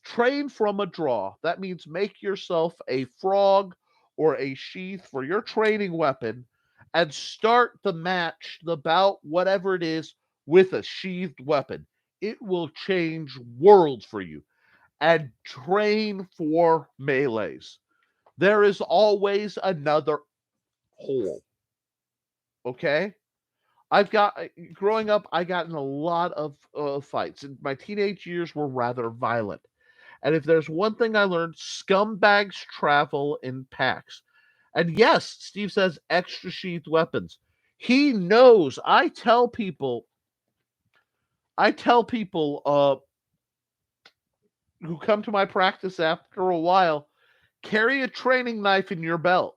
train from a draw. That means make yourself a frog or a sheath for your training weapon and start the match, the bout, whatever it is, with a sheathed weapon. It will change worlds for you. And train for melees. There is always another hole. Okay? Growing up, I got in a lot of fights, and my teenage years were rather violent. And if there's one thing I learned, scumbags travel in packs. And yes, Steve says extra sheathed weapons. He knows. I tell people who come to my practice after a while, carry a training knife in your belt.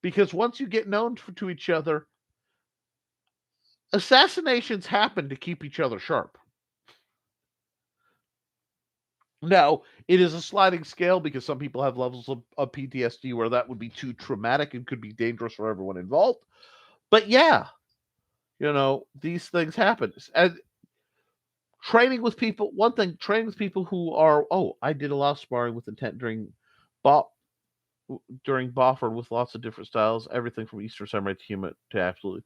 Because once you get known to each other, assassinations happen to keep each other sharp. Now, it is a sliding scale because some people have levels of PTSD where that would be too traumatic and could be dangerous for everyone involved. But yeah, these things happen. And training with people, one thing, training with people who are, I did a lot of sparring with intent during Bofford with lots of different styles, everything from Eastern Samurai to Human to absolutely.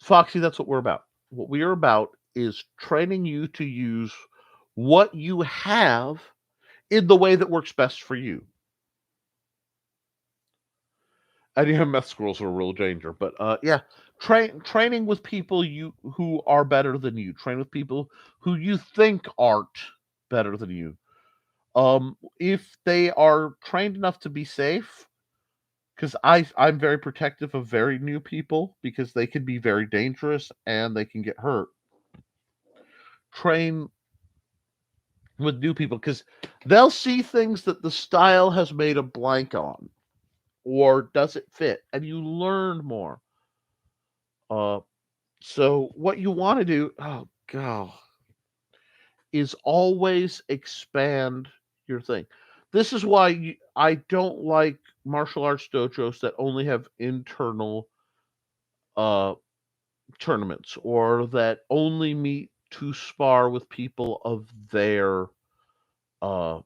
Foxy, that's what we're about. What we are about is training you to use what you have in the way that works best for you. And meth squirrels are a real danger. But yeah, training with people who are better than you. Train with people who you think aren't better than you. If they are trained enough to be safe, because I'm very protective of very new people because they can be very dangerous and they can get hurt. Train with new people because they'll see things that the style has made a blank on, or does it fit, and you learn more. So what you want to do, oh god, is always expand your thing. This is why I don't like martial arts dojos that only have internal uh tournaments or that only meet to spar with people of their uh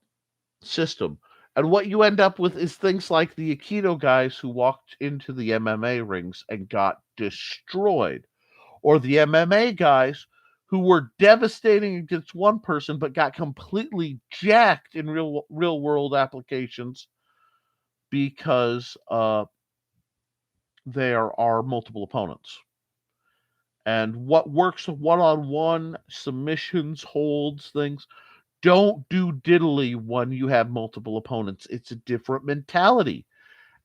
system. And what you end up with is things like the Aikido guys who walked into the MMA rings and got destroyed, or the MMA guys who were devastating against one person but got completely jacked in real world applications because there are multiple opponents. And what works one-on-one, submissions, holds, things, don't do diddly when you have multiple opponents. It's a different mentality.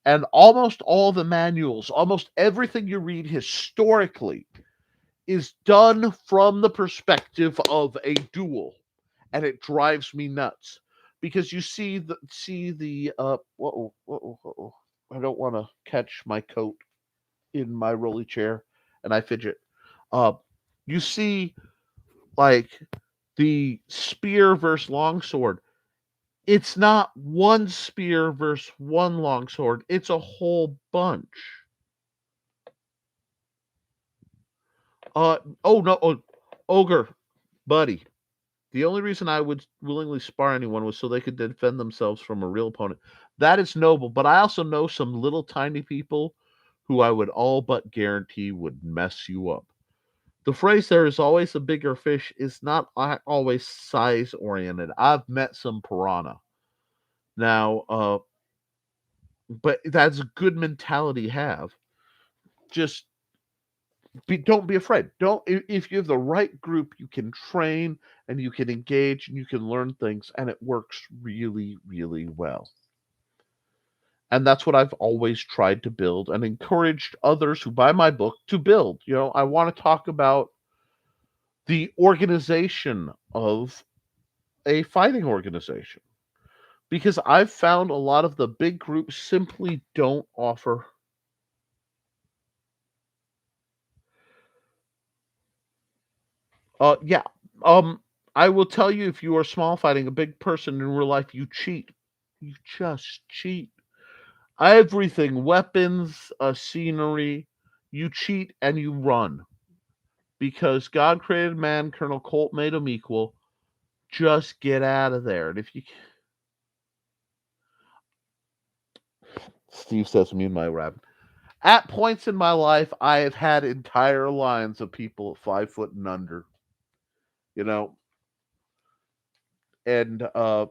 And almost all the manuals, almost everything you read historically is done from the perspective of a duel. And it drives me nuts. Because you see the I don't want to catch my coat in my rolly chair and I fidget. You see like the spear versus longsword. It's not one spear versus one longsword. It's a whole bunch. Ogre, buddy. The only reason I would willingly spar anyone was so they could defend themselves from a real opponent. That is noble, but I also know some little tiny people who I would all but guarantee would mess you up. The phrase "there is always a bigger fish" is not always size oriented. I've met some piranha now, but that's a good mentality to have. Just don't be afraid. Don't if you have the right group, you can train and you can engage and you can learn things, and it works really, really well. And that's what I've always tried to build and encouraged others who buy my book to build. I want to talk about the organization of a fighting organization because I've found a lot of the big groups simply don't offer. Yeah. Um, I will tell you, if you are small fighting a big person in real life, you cheat. You just cheat. Everything, weapons, scenery, you cheat and you run because God created man, Colonel Colt made them equal. Just get out of there. And if you, Steve says, me and my rabbit. At points in my life, I have had entire lines of people at 5 foot and under, you know, and I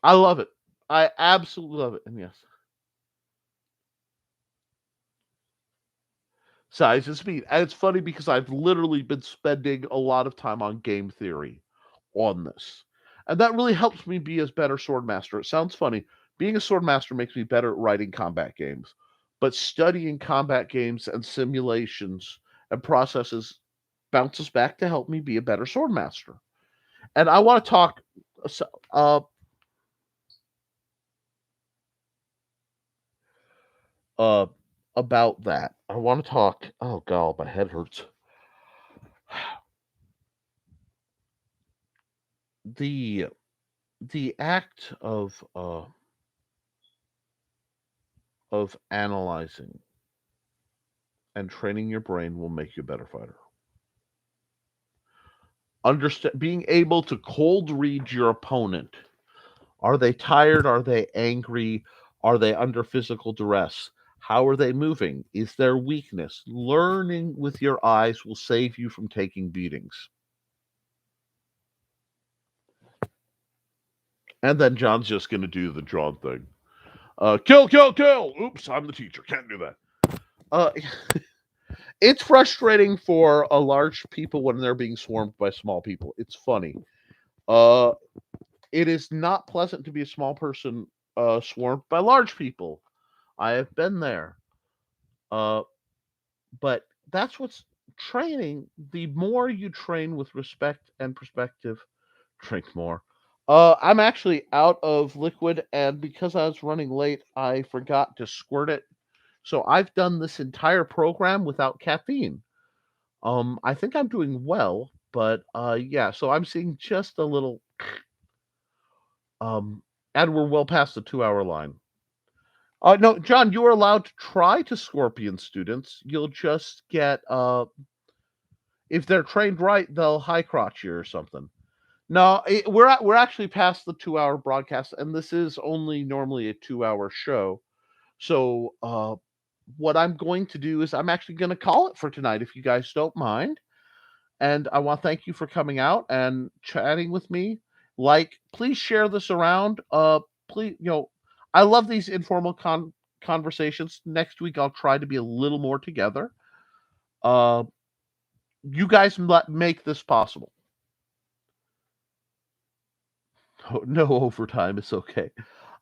love it. I absolutely love it. And yes, size and speed. And it's funny because I've literally been spending a lot of time on game theory on this. And that really helps me be a better sword master. It sounds funny. Being a sword master makes me better at writing combat games. But studying combat games and simulations and processes bounces back to help me be a better sword master. And I want to talk uh, uh, about that. I want to talk. Oh god, my head hurts. The the act of analyzing and training your brain will make you a better fighter. Understand being able to cold read your opponent. Are they tired? Are they angry? Are they under physical duress? How are they moving? Is there weakness? Learning with your eyes will save you from taking beatings. And then John's just going to do the John thing. Kill, kill, kill. Oops, I'm the teacher. Can't do that. Uh, it's frustrating for a large people when they're being swarmed by small people. It's funny. Uh, it is not pleasant to be a small person swarmed by large people. I have been there. Uh, but that's what's training. The more you train with respect and perspective, drink more. I'm actually out of liquid, and because I was running late, I forgot to squirt it. So I've done this entire program without caffeine. I think I'm doing well, but yeah. So I'm seeing just a little, um, and we're well past the 2 hour line. No, John, you are allowed to try to scorpion students. You'll just get if they're trained right, they'll high crotch you or something. No, we're actually past the 2 hour broadcast, and this is only normally a 2 hour show. So what I'm going to do is I'm actually going to call it for tonight, if you guys don't mind. And I want to thank you for coming out and chatting with me. Please share this around. Please, I love these informal conversations. Next week I'll try to be a little more together. Uh, you guys make this possible. No overtime is okay.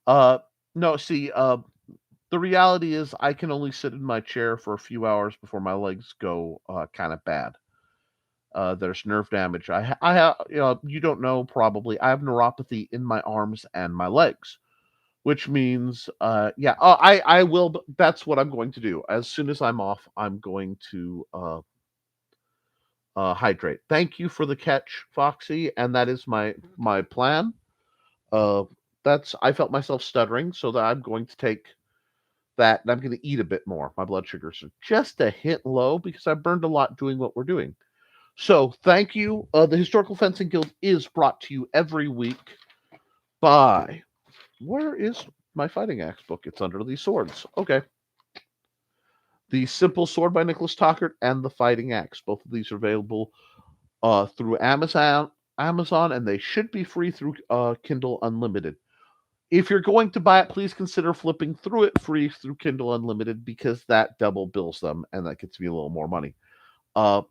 Uh, no, see, the reality is I can only sit in my chair for a few hours before my legs go kind of bad. There's nerve damage. I have, you don't know probably. I have neuropathy in my arms and my legs, which means, yeah. I will. That's what I'm going to do. As soon as I'm off, I'm going to hydrate. Thank you for the catch, Foxy, and that is my plan. Uh, I felt myself stuttering, so that I'm going to take that and I'm going to eat a bit more. My blood sugars are just a hit low because I burned a lot doing what we're doing. So thank you. The Historical Fencing Guild is brought to you every week by. Where is my fighting axe book? It's under these swords. Okay. The Simple Sword by Nicholas Tockert and the Fighting Axe. Both of these are available through Amazon, and they should be free through Kindle Unlimited. If you're going to buy it, please consider flipping through it free through Kindle Unlimited, because that double bills them, and that gets me a little more money. I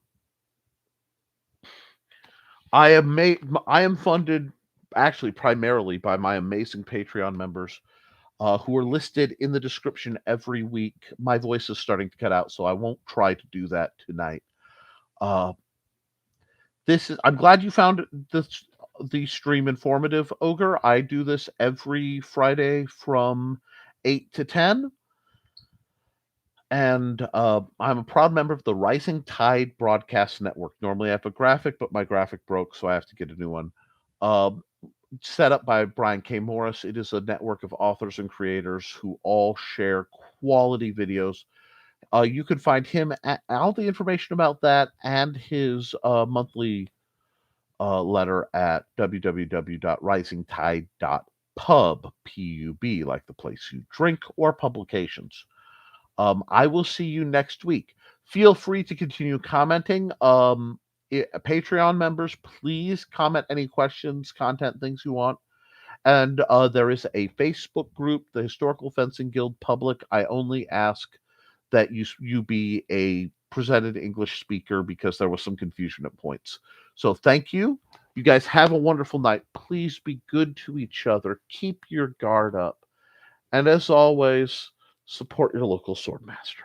am funded actually primarily by my amazing Patreon members, who are listed in the description every week. My voice is starting to cut out, so I won't try to do that tonight. I'm glad you found the stream informative, Ogre. I do this every Friday from 8 to 10. And I'm a proud member of the Rising Tide Broadcast Network. Normally I have a graphic, but my graphic broke, so I have to get a new one. Set up by Brian K. Morris. It is a network of authors and creators who all share quality videos. You can find him all the information about that and his monthly letter at www.risingtide.pub, P-U-B, like the place you drink, or publications. I will see you next week. Feel free to continue commenting. Patreon members, please comment any questions, content, things you want. And there is a Facebook group, the Historical Fencing Guild Public. I only ask that you be a presented English speaker, because there was some confusion at points. So thank you. You guys have a wonderful night. Please be good to each other. Keep your guard up. And as always, support your local swordmaster.